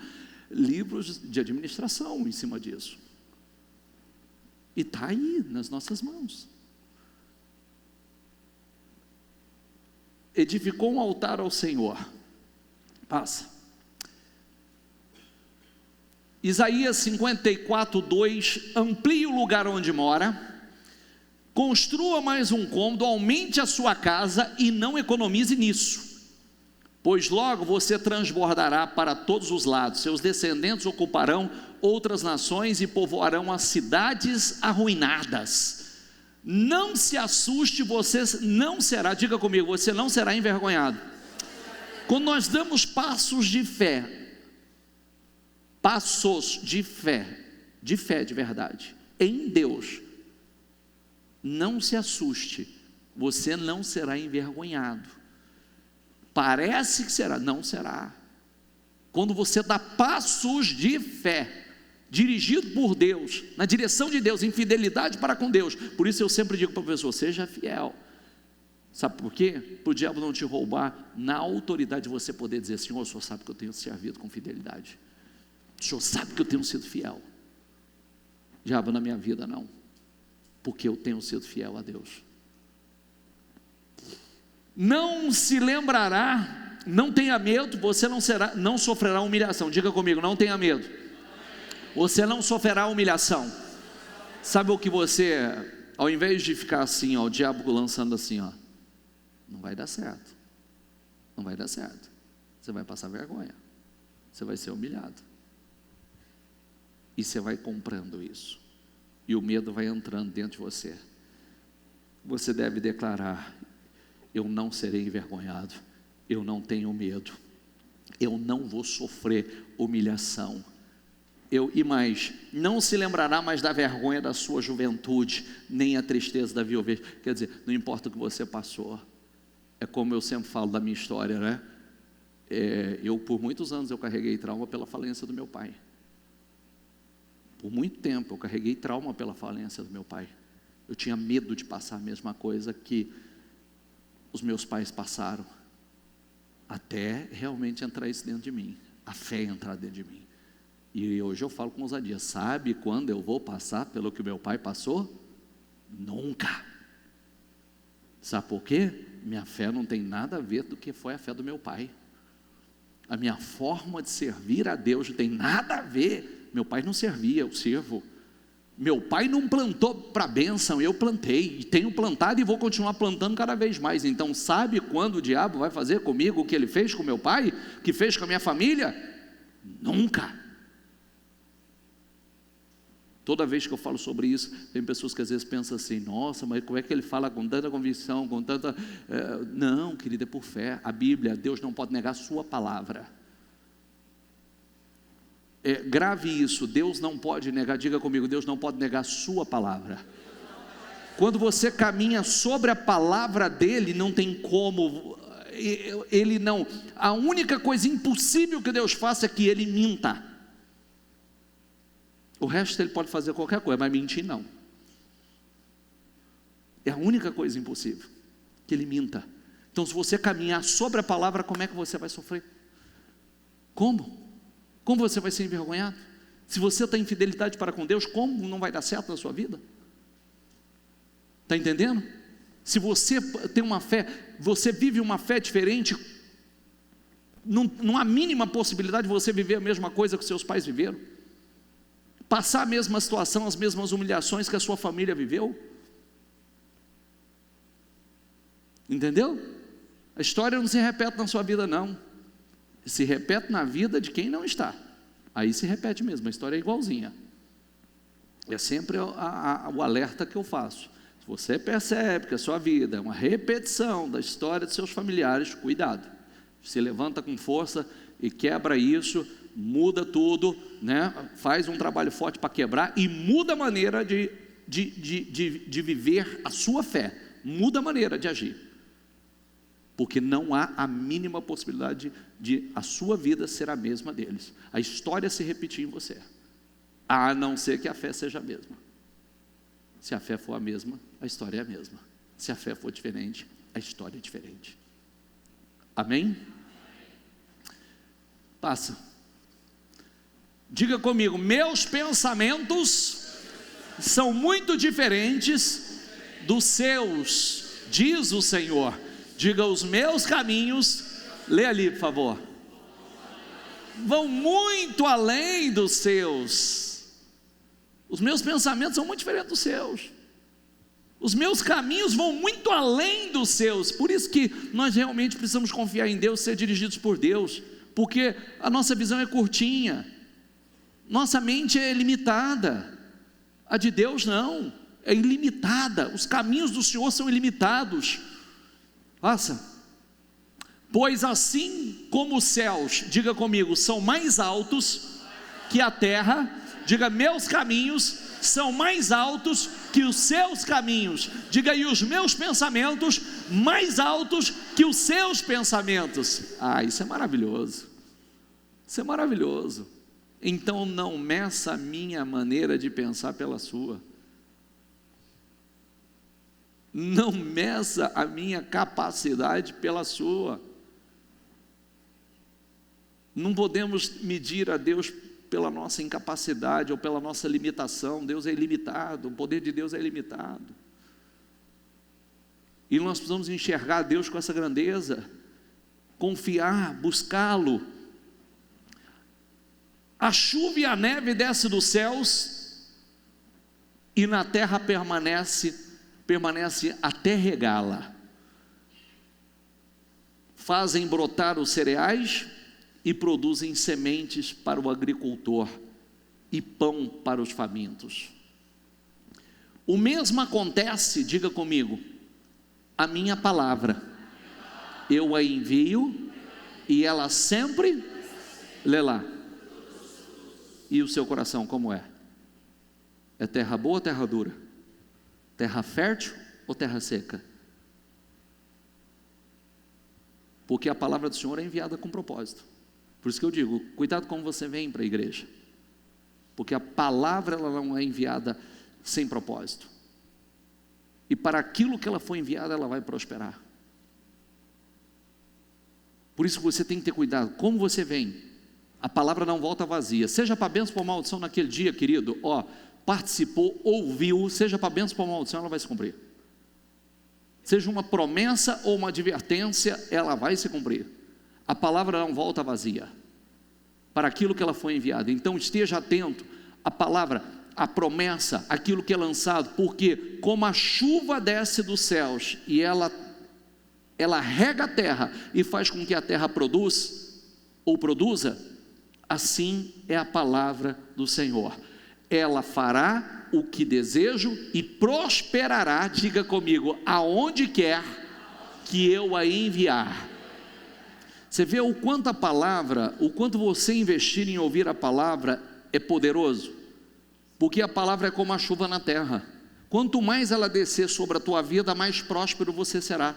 livros de administração em cima disso. E está aí nas nossas mãos. Edificou um altar ao Senhor. Passa. Isaías 54:2, amplie o lugar onde mora, construa mais um cômodo, aumente a sua casa e não economize nisso, pois logo você transbordará para todos os lados, seus descendentes ocuparão outras nações e povoarão as cidades arruinadas. Não se assuste, você não será, diga comigo, você não será envergonhado. Quando nós damos passos de fé de verdade, em Deus, não se assuste, você não será envergonhado. Parece que será, não será. Quando você dá passos de fé, dirigido por Deus, na direção de Deus, em fidelidade para com Deus, por isso eu sempre digo para a pessoa: seja fiel, Sabe por quê? Para o diabo não te roubar na autoridade de você poder dizer: Senhor, o Senhor sabe que eu tenho servido com fidelidade, o Senhor sabe que eu tenho sido fiel. Diabo, na minha vida não, porque eu tenho sido fiel a Deus. Não se lembrará, não tenha medo, você não sofrerá humilhação. Diga comigo, não tenha medo, você não sofrerá humilhação. Sabe o que você, ao invés de ficar assim, ó, o diabo lançando assim, ó, não vai dar certo, não vai dar certo, você vai passar vergonha, você vai ser humilhado, e você vai comprando isso, e o medo vai entrando dentro de você. Você deve declarar: eu não serei envergonhado, eu não tenho medo, eu não vou sofrer humilhação. E mais, não se lembrará mais da vergonha da sua juventude, nem a tristeza da viuvez. Quer dizer, não importa o que você passou. É como eu sempre falo da minha história, né? Eu por muitos anos eu carreguei trauma pela falência do meu pai. Por muito tempo eu carreguei trauma pela falência do meu pai. Eu tinha medo de passar a mesma coisa que os meus pais passaram, até realmente entrar isso dentro de mim, a fé entrar dentro de mim. E hoje eu falo com ousadia: sabe quando eu vou passar pelo que meu pai passou? Nunca. Sabe por quê? Minha fé não tem nada a ver do que foi a fé do meu pai. A minha forma de servir a Deus não tem nada a ver. Meu pai não servia, eu sirvo. Meu pai não plantou para bênção, eu plantei, e tenho plantado e vou continuar plantando cada vez mais. Então sabe quando o diabo vai fazer comigo o que ele fez com meu pai, que fez com a minha família? Nunca. Toda vez que eu falo sobre isso, tem pessoas que às vezes pensam assim: nossa, mas como é que ele fala com tanta convicção, com tanta... Não, querida, é por fé. A Bíblia, Deus não pode negar a sua palavra. Grave isso, Deus não pode negar, diga comigo, Deus não pode negar a sua palavra. Quando você caminha sobre a palavra dele, não tem como, ele não, a única coisa impossível que Deus faça é que ele minta. O resto ele pode fazer qualquer coisa, mas mentir não. É a única coisa impossível, que ele minta. Então se você caminhar sobre a palavra, como é que você vai sofrer? Como? Como você vai ser envergonhado? Se você está em fidelidade para com Deus, como não vai dar certo na sua vida? Está entendendo? Se você tem uma fé, você vive uma fé diferente, não há mínima possibilidade de você viver a mesma coisa que seus pais viveram, passar a mesma situação, as mesmas humilhações que a sua família viveu. Entendeu? A história não se repete na sua vida não, se repete na vida de quem não está. Aí se repete mesmo, a história é igualzinha. É sempre o alerta que eu faço. Se você percebe que a sua vida é uma repetição da história de seus familiares, cuidado. Se levanta com força e quebra isso, muda tudo, né? Faz um trabalho forte para quebrar e muda a maneira de viver a sua fé, muda a maneira de agir, porque não há a mínima possibilidade de a sua vida ser a mesma deles, a história se repetir em você, a não ser que a fé seja a mesma. Se a fé for a mesma, a história é a mesma. Se a fé for diferente, a história é diferente. Amém? Passa. Diga comigo: meus pensamentos são muito diferentes dos seus, diz o Senhor. Diga: os meus caminhos, lê ali por favor, vão muito além dos seus. Os meus pensamentos são muito diferentes dos seus. Os meus caminhos vão muito além dos seus. Por isso que nós realmente precisamos confiar em Deus, ser dirigidos por Deus, porque a nossa visão é curtinha, nossa mente é limitada. A de Deus não, é ilimitada. Os caminhos do Senhor são ilimitados. Faça. Pois assim como os céus, diga comigo, são mais altos que a terra, diga: meus caminhos são mais altos que os seus caminhos. Diga: e os meus pensamentos mais altos que os seus pensamentos. Isso é maravilhoso. Isso é maravilhoso. Então não meça a minha maneira de pensar pela sua. Não meça a minha capacidade pela sua. Não podemos medir a Deus pela nossa incapacidade ou pela nossa limitação. Deus é ilimitado, o poder de Deus é ilimitado. E nós precisamos enxergar Deus com essa grandeza, confiar, buscá-lo. A chuva e a neve descem dos céus, e na terra permanece até regá-la. Fazem brotar os cereais e produzem sementes para o agricultor e pão para os famintos. O mesmo acontece, diga comigo, a minha palavra. Eu a envio e ela sempre, lê lá. E o seu coração como é? É terra boa ou terra dura? Terra fértil ou terra seca? Porque a palavra do Senhor é enviada com propósito. Por isso que eu digo, cuidado como você vem para a igreja. Porque a palavra ela não é enviada sem propósito. E para aquilo que ela foi enviada, ela vai prosperar. Por isso que você tem que ter cuidado, como você vem. A palavra não volta vazia, seja para bênção ou maldição naquele dia, querido, participou, ouviu, seja para bênção ou maldição, ela vai se cumprir. Seja uma promessa ou uma advertência, ela vai se cumprir. A palavra não volta vazia, para aquilo que ela foi enviada. Então esteja atento, a palavra, a promessa, aquilo que é lançado, porque como a chuva desce dos céus, e ela rega a terra, e faz com que a terra produza, assim é a palavra do Senhor. Ela fará o que desejo e prosperará, diga comigo, aonde quer que eu a enviar. Você vê o quanto a palavra, o quanto você investir em ouvir a palavra é poderoso, porque a palavra é como a chuva na terra. Quanto mais ela descer sobre a tua vida, mais próspero você será.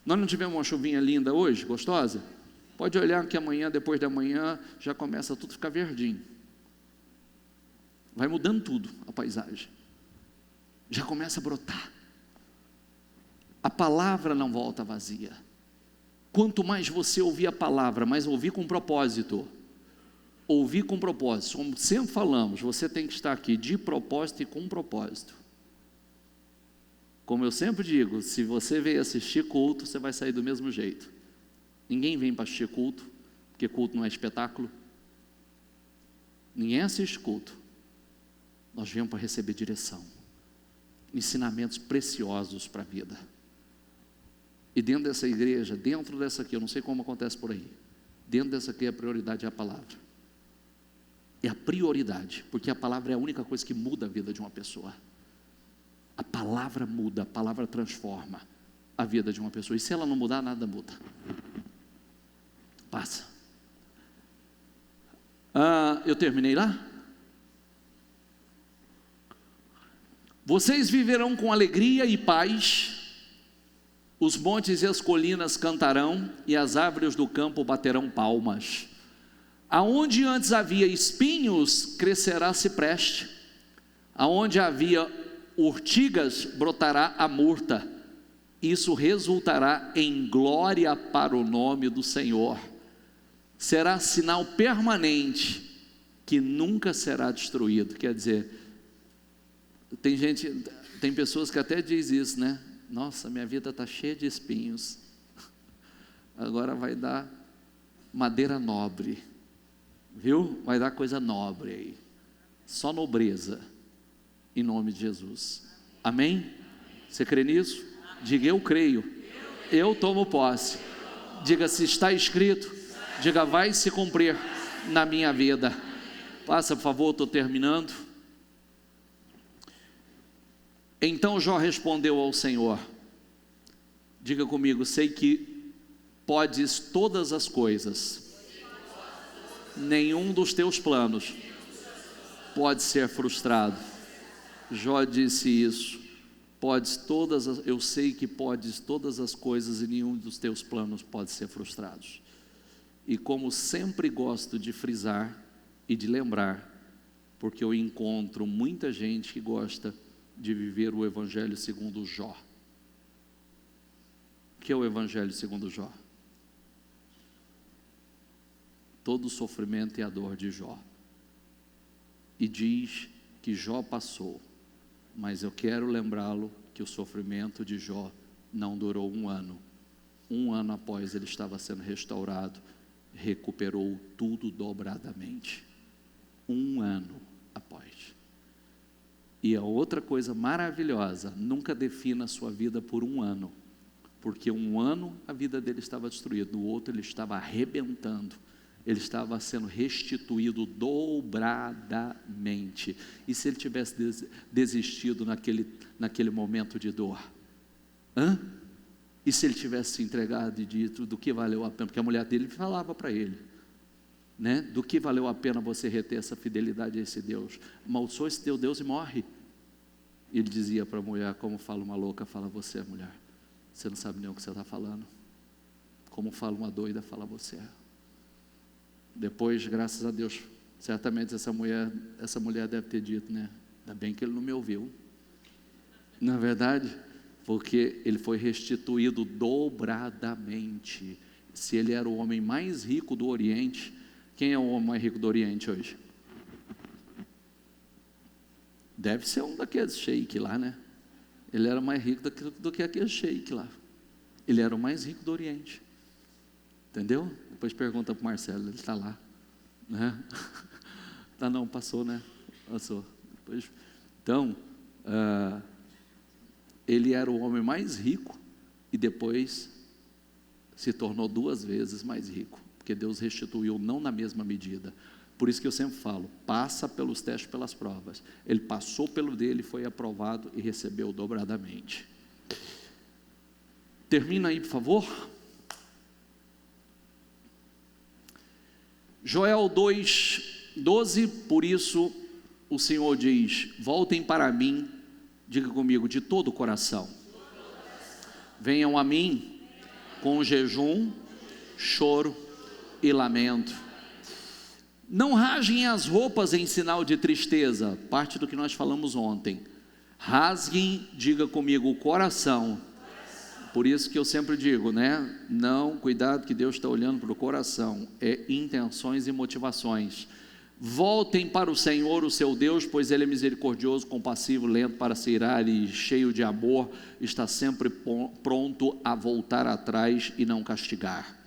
Nós não tivemos uma chuvinha linda hoje, gostosa? Pode olhar que amanhã, depois de amanhã, já começa tudo a ficar verdinho. Vai mudando tudo, a paisagem. Já começa a brotar. A palavra não volta vazia. Quanto mais você ouvir a palavra, mais ouvir com propósito. Ouvir com propósito. Como sempre falamos, você tem que estar aqui de propósito e com propósito. Como eu sempre digo, se você veio assistir culto, você vai sair do mesmo jeito. Ninguém vem para assistir culto, porque culto não é espetáculo. Ninguém assiste culto. Nós viemos para receber direção, ensinamentos preciosos para a vida. E dentro dessa igreja, dentro dessa aqui, eu não sei como acontece por aí, dentro dessa aqui a prioridade é a palavra. É a prioridade, porque a palavra é a única coisa que muda a vida de uma pessoa. A palavra muda, a palavra transforma a vida de uma pessoa. E se ela não mudar, nada muda. Passa. Eu terminei lá? Vocês viverão com alegria e paz, os montes e as colinas cantarão, e as árvores do campo baterão palmas. Aonde antes havia espinhos, crescerá cipreste, aonde havia urtigas, brotará a murta. Isso resultará em glória para o nome do Senhor. Será sinal permanente que nunca será destruído. Quer dizer, tem pessoas que até dizem isso, né? Nossa, minha vida está cheia de espinhos. Agora vai dar madeira nobre, viu? Vai dar coisa nobre aí. Só nobreza, em nome de Jesus. Amém? Você crê nisso? Diga, eu creio. Eu tomo posse. Diga, se está escrito. Diga, vai se cumprir na minha vida. Passa, por favor, estou terminando. Então Jó respondeu ao Senhor. Diga comigo, sei que podes todas as coisas. Nenhum dos teus planos pode ser frustrado. Jó disse isso. Eu sei que podes todas as coisas e nenhum dos teus planos pode ser frustrado. E como sempre gosto de frisar e de lembrar, porque eu encontro muita gente que gosta de viver o Evangelho segundo Jó. O que é o Evangelho segundo Jó? Todo o sofrimento e a dor de Jó. E diz que Jó passou, mas eu quero lembrá-lo que o sofrimento de Jó não durou 1 ano. 1 ano após ele estava sendo restaurado, recuperou tudo dobradamente. 1 ano após. E a outra coisa maravilhosa, nunca defina a sua vida por 1 ano, porque 1 ano a vida dele estava destruída, no outro ele estava arrebentando, ele estava sendo restituído dobradamente. E se ele tivesse desistido naquele momento de dor? E se ele tivesse se entregado e dito, do que valeu a pena? Porque a mulher dele falava para ele, né? Do que valeu a pena você reter essa fidelidade a esse Deus? Amaldiçoa esse teu Deus e morre. E ele dizia para a mulher, como fala uma louca, fala você, mulher. Você não sabe nem o que você está falando. Como fala uma doida, fala você. Depois, graças a Deus, certamente essa mulher deve ter dito, né? Ainda bem que ele não me ouviu. Não é verdade? Porque ele foi restituído dobradamente. Se ele era o homem mais rico do Oriente, quem é o homem mais rico do Oriente hoje? Deve ser um daqueles sheik lá, né? Ele era mais rico do que aquele sheik lá. Ele era o mais rico do Oriente. Entendeu? Depois pergunta para o Marcelo, ele está lá, né? Tá, não, passou, né? Passou. Depois, então, ele era o homem mais rico e depois se tornou 2 vezes mais rico, porque Deus restituiu não na mesma medida. Por isso que eu sempre falo, passa pelos testes, pelas provas. Ele passou pelo dele, foi aprovado e recebeu dobradamente. Termina aí, por favor. Joel 2:12, por isso o Senhor diz, voltem para mim, diga comigo, de todo o coração. Venham a mim com jejum, choro e lamento. Não rasguem as roupas em sinal de tristeza, parte do que nós falamos ontem. Rasguem, diga comigo, o coração. Por isso que eu sempre digo, né? Não, cuidado que Deus está olhando para o coração, é intenções e motivações. Voltem para o Senhor, o seu Deus, pois Ele é misericordioso, compassivo, lento para se irar e cheio de amor, está sempre pronto a voltar atrás e não castigar.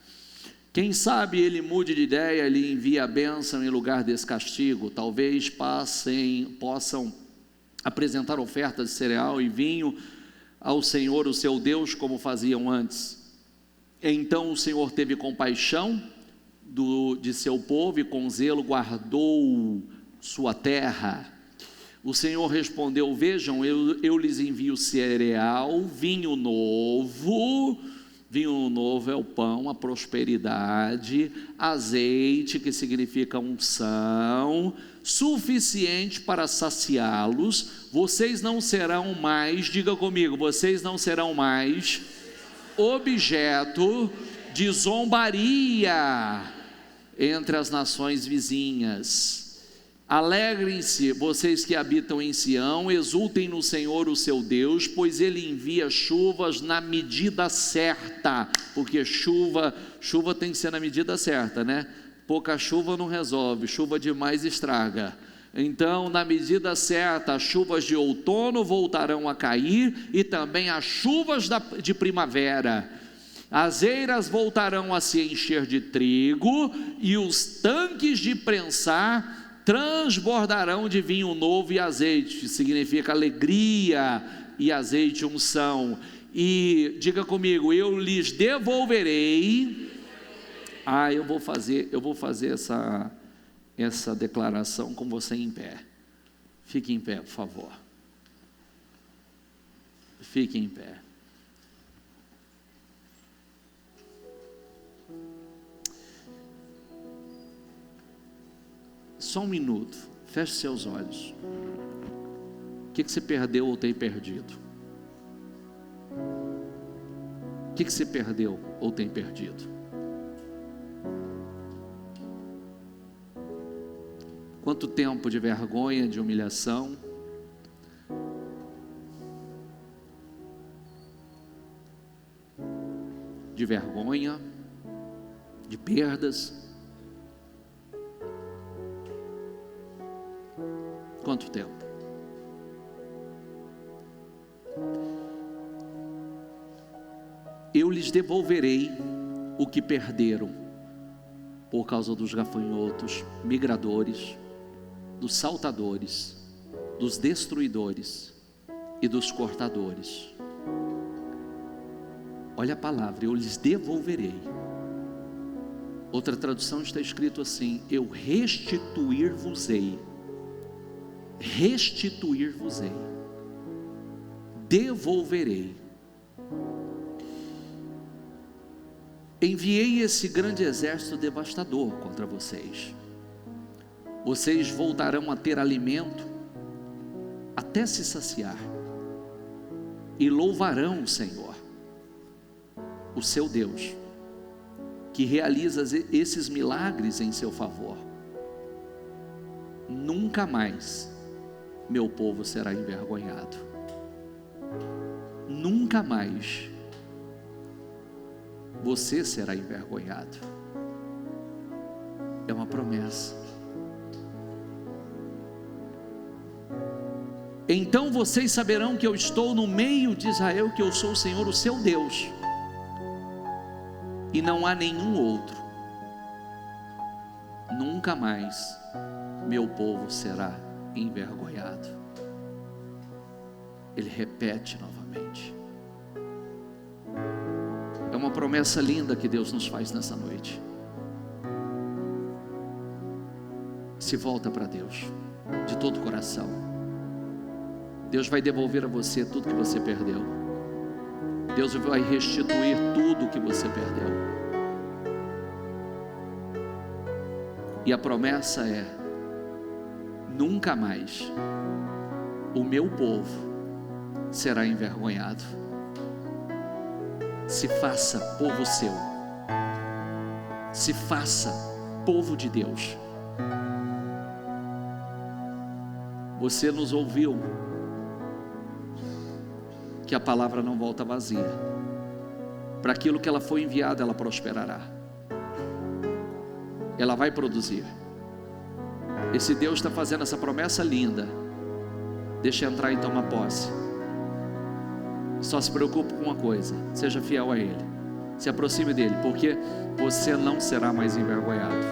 Quem sabe Ele mude de ideia, Ele envia a bênção em lugar desse castigo. Talvez possam apresentar ofertas de cereal e vinho ao Senhor, o seu Deus, como faziam antes. Então o Senhor teve compaixão de seu povo e com zelo guardou sua terra. O Senhor respondeu, vejam, eu lhes envio cereal, vinho novo é o pão, a prosperidade, azeite, que significa unção, suficiente para saciá-los. Vocês não serão mais, diga comigo, vocês não serão mais objeto de zombaria entre as nações vizinhas. Alegrem-se, vocês que habitam em Sião, exultem no Senhor, o seu Deus, pois Ele envia chuvas na medida certa, porque chuva tem que ser na medida certa, né? Pouca chuva não resolve, chuva demais estraga. Então, na medida certa, as chuvas de outono voltarão a cair, e também as chuvas de primavera. As eiras voltarão a se encher de trigo, e os tanques de prensar transbordarão de vinho novo e azeite, significa alegria, e azeite, unção. E diga comigo, eu lhes devolverei. Eu vou fazer essa declaração com você em pé. Fique em pé, por favor. Fique em pé. Só um minuto, feche seus olhos. O que você perdeu ou tem perdido? O que você perdeu ou tem perdido? Quanto tempo de vergonha, de humilhação? de vergonha, de perdas. Quanto tempo? Eu lhes devolverei o que perderam por causa dos gafanhotos, migradores, dos saltadores, dos destruidores e dos cortadores. Olha a palavra, eu lhes devolverei. Outra tradução está escrito assim: eu restituir-vos-ei. Restituir-vos-ei. Devolverei. Enviei esse grande exército devastador contra vocês. Vocês voltarão a ter alimento até se saciar, e louvarão o Senhor, o seu Deus, que realiza esses milagres em seu favor. Nunca mais meu povo será envergonhado. Nunca mais você será envergonhado. É uma promessa. Então vocês saberão que eu estou no meio de Israel, que eu sou o Senhor, o seu Deus, e não há nenhum outro. Nunca mais meu povo será envergonhado. Ele repete novamente. É uma promessa linda que Deus nos faz nessa noite. Se volta para Deus de todo o coração. Deus vai devolver a você tudo que você perdeu. Deus vai restituir tudo que você perdeu. E a promessa é: nunca mais o meu povo será envergonhado. Se faça povo seu. Se faça povo de Deus. Você nos ouviu que a palavra não volta vazia. Para aquilo que ela foi enviada, ela prosperará. Ela vai produzir. Esse Deus está fazendo essa promessa linda. Deixa entrar e toma posse. Só se preocupe com uma coisa: seja fiel a Ele. Se aproxime dEle, porque você não será mais envergonhado.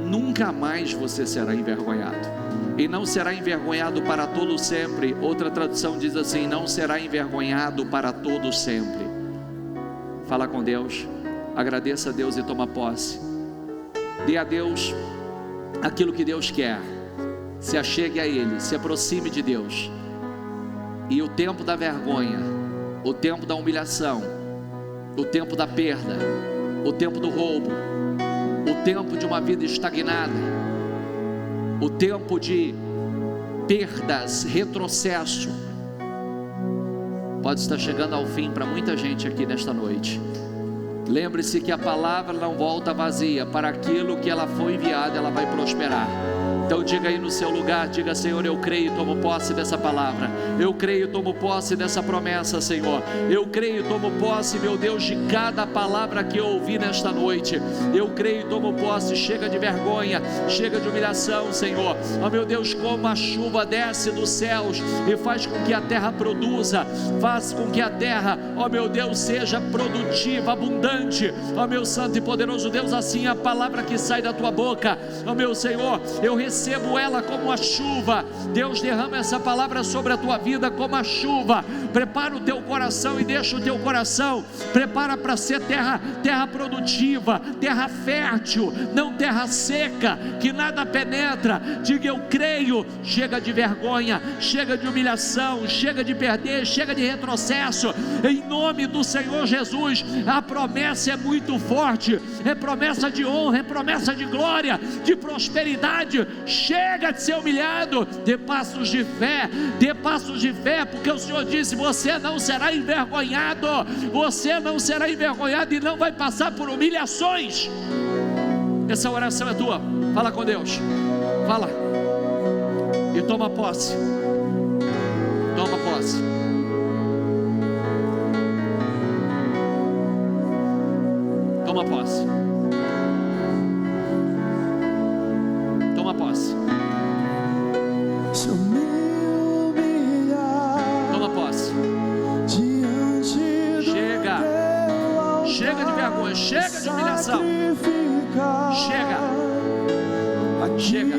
Nunca mais você será envergonhado. E não será envergonhado para todo sempre. Outra tradução diz assim: não será envergonhado para todo sempre. Fala com Deus, agradeça a Deus e toma posse. Dê a Deus aquilo que Deus quer. Se achegue a Ele, se aproxime de Deus. E o tempo da vergonha, o tempo da humilhação, o tempo da perda, o tempo do roubo, o tempo de uma vida estagnada, o tempo de perdas, retrocesso, pode estar chegando ao fim para muita gente aqui nesta noite. Lembre-se que a palavra não volta vazia. Para aquilo que ela foi enviada, ela vai prosperar. Então diga aí no seu lugar, diga: Senhor, eu creio e tomo posse dessa palavra. Eu creio e tomo posse dessa promessa, Senhor. Eu creio e tomo posse, meu Deus, de cada palavra que eu ouvi nesta noite. Eu creio e tomo posse. Chega de vergonha, chega de humilhação, Senhor. Ó meu Deus, como a chuva desce dos céus e faz com que a terra produza, faz com que a terra, ó meu Deus, seja produtiva, abundante. Ó meu santo e poderoso Deus, assim a palavra que sai da tua boca, ó meu Senhor, eu recebo ela como a chuva. Deus, derrama essa palavra sobre a tua vida como a chuva. Prepara o teu coração e deixa o teu coração, prepara para ser terra produtiva, terra fértil, não terra seca, que nada penetra. Diga: eu creio. Chega de vergonha, chega de humilhação, chega de perder, chega de retrocesso, em nome do Senhor Jesus. A promessa é muito forte, é promessa de honra, é promessa de glória, de prosperidade. Chega de ser humilhado, dê passos de fé, dê passos de fé, porque o Senhor disse: você não será envergonhado, você não será envergonhado e não vai passar por humilhações. Essa oração é tua. Fala com Deus, fala e toma posse. Toma posse. Toma posse. Toma posse. Toma posse. Chega. Chega de vergonha. Chega de humilhação. Chega. Chega.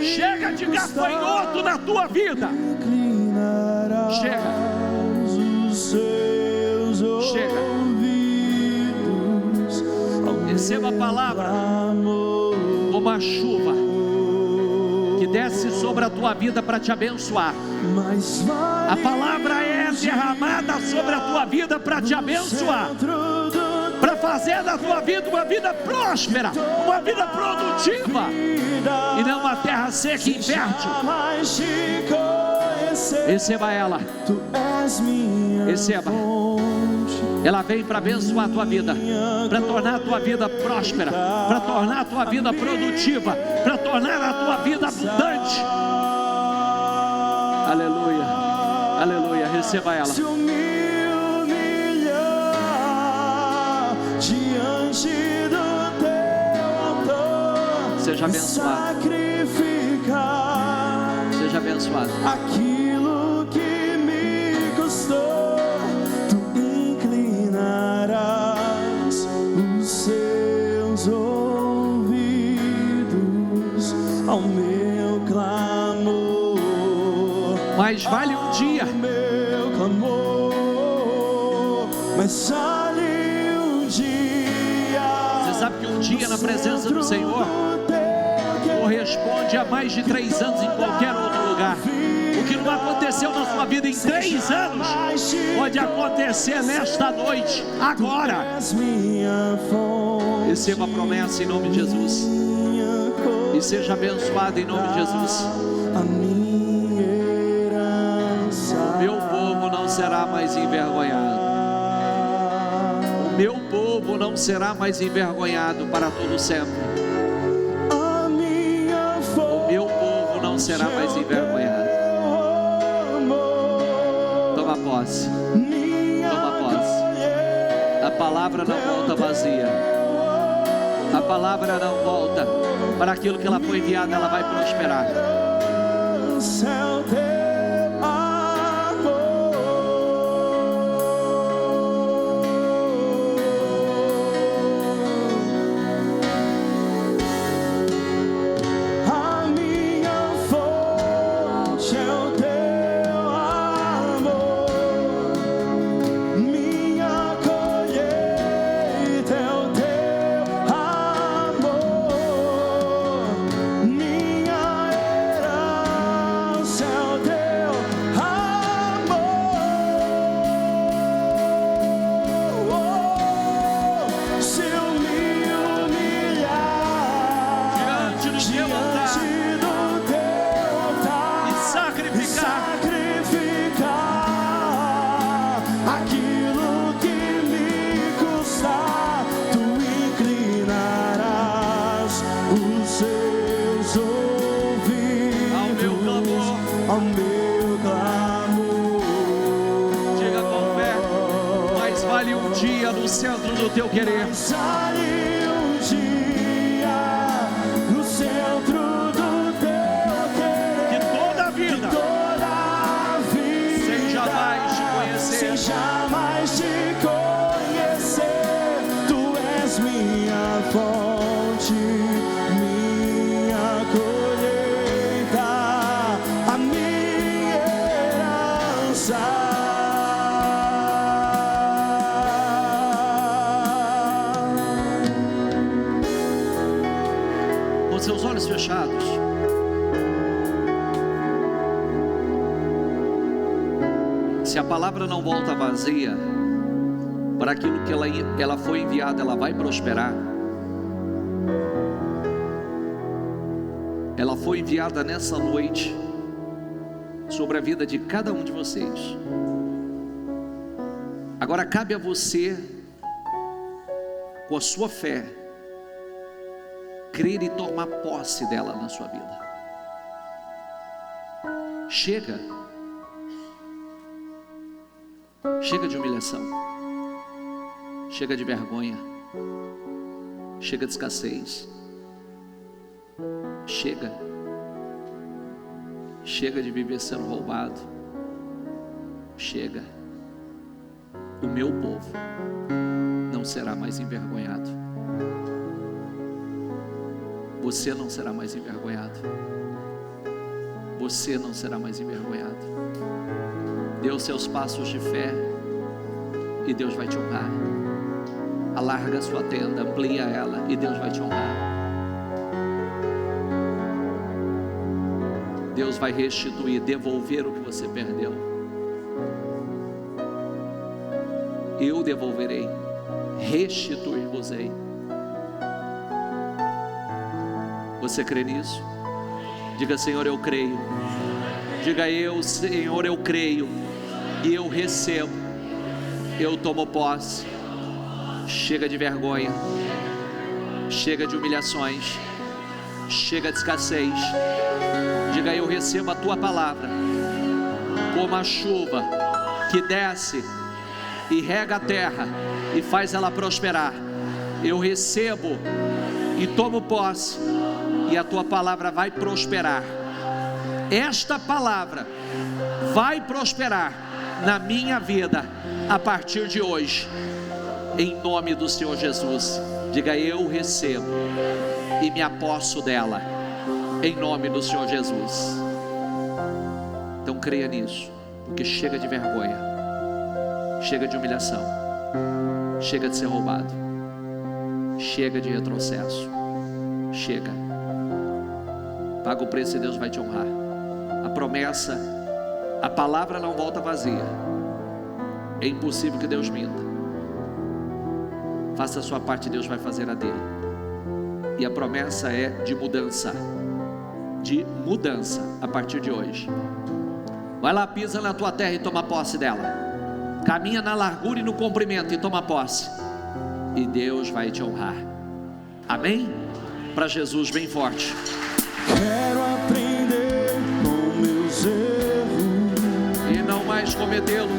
Chega de gafanhoto na tua vida. Chega. Chega. Receba a palavra como a chuva que desce sobre a tua vida para te abençoar. A palavra é derramada sobre a tua vida para te abençoar, para fazer da tua vida uma vida próspera, uma vida produtiva, e não uma terra seca e infértil. Receba ela. Receba. Ela vem para abençoar a tua vida, para tornar a tua vida próspera, para tornar a tua vida produtiva, para tornar a tua vida abundante. Aleluia, aleluia. Receba ela. Seja abençoado. Seja abençoado. Aquilo que me custou, tu inclinarás os seus ouvidos ao meu clamor. Mas vale um dia. Ao meu clamor, mas vale um dia. Você sabe que um dia na presença do Senhor corresponde a mais de 3 anos em qualquer outro lugar. O que não aconteceu na sua vida em 3 anos pode acontecer nesta noite, agora. Receba a promessa em nome de Jesus e seja abençoado em nome de Jesus. O meu povo não será mais envergonhado. O meu povo não será mais envergonhado para todo sempre. Não será mais envergonhado. Toma posse. Toma posse. A palavra não volta vazia. A palavra não volta. Para aquilo que ela foi enviada, ela vai prosperar. Centro do teu querer. Sale um dia no centro do teu querer. Que toda a vida, sem jamais te conhecer, sem jamais te conhecer, tu és minha fonte, minha colheita, a minha herança. Seus olhos fechados, se a palavra não volta vazia, para aquilo que ela foi enviada, ela vai prosperar. Ela foi enviada nessa noite sobre a vida de cada um de vocês. Agora cabe a você, com a sua fé, crer e tomar posse dela na sua vida. Chega de humilhação, chega de vergonha, Chega de escassez. Chega de viver sendo roubado. Chega. O meu povo não será mais envergonhado. Você não será mais envergonhado. Você não será mais envergonhado. Dê os seus passos de fé e Deus vai te honrar. Alarga a sua tenda, amplia ela e Deus vai te honrar. Deus vai restituir, devolver o que você perdeu. Eu devolverei, restituir-vos-ei. Você crê nisso? Diga: Senhor, eu creio. Diga: eu, Senhor, eu creio e eu recebo. Eu tomo posse. Chega de vergonha. Chega de humilhações. Chega de escassez. Diga: eu recebo a tua palavra como a chuva que desce e rega a terra e faz ela prosperar. Eu recebo e tomo posse, e a tua palavra vai prosperar. Esta palavra vai prosperar na minha vida a partir de hoje, em nome do Senhor Jesus. Diga: eu recebo e me aposso dela, em nome do Senhor Jesus. Então creia nisso, porque chega de vergonha, chega de humilhação, chega de ser roubado, chega de retrocesso. Chega. Paga o preço e Deus vai te honrar. A promessa, a palavra não volta vazia. É impossível que Deus minta. Faça a sua parte, Deus vai fazer a dele. E a promessa é de mudança. De mudança a partir de hoje. Vai lá, pisa na tua terra e toma posse dela. Caminha na largura e no comprimento e toma posse. E Deus vai te honrar. Amém? Para Jesus, bem forte. Quero aprender com meus erros e não mais cometê-los.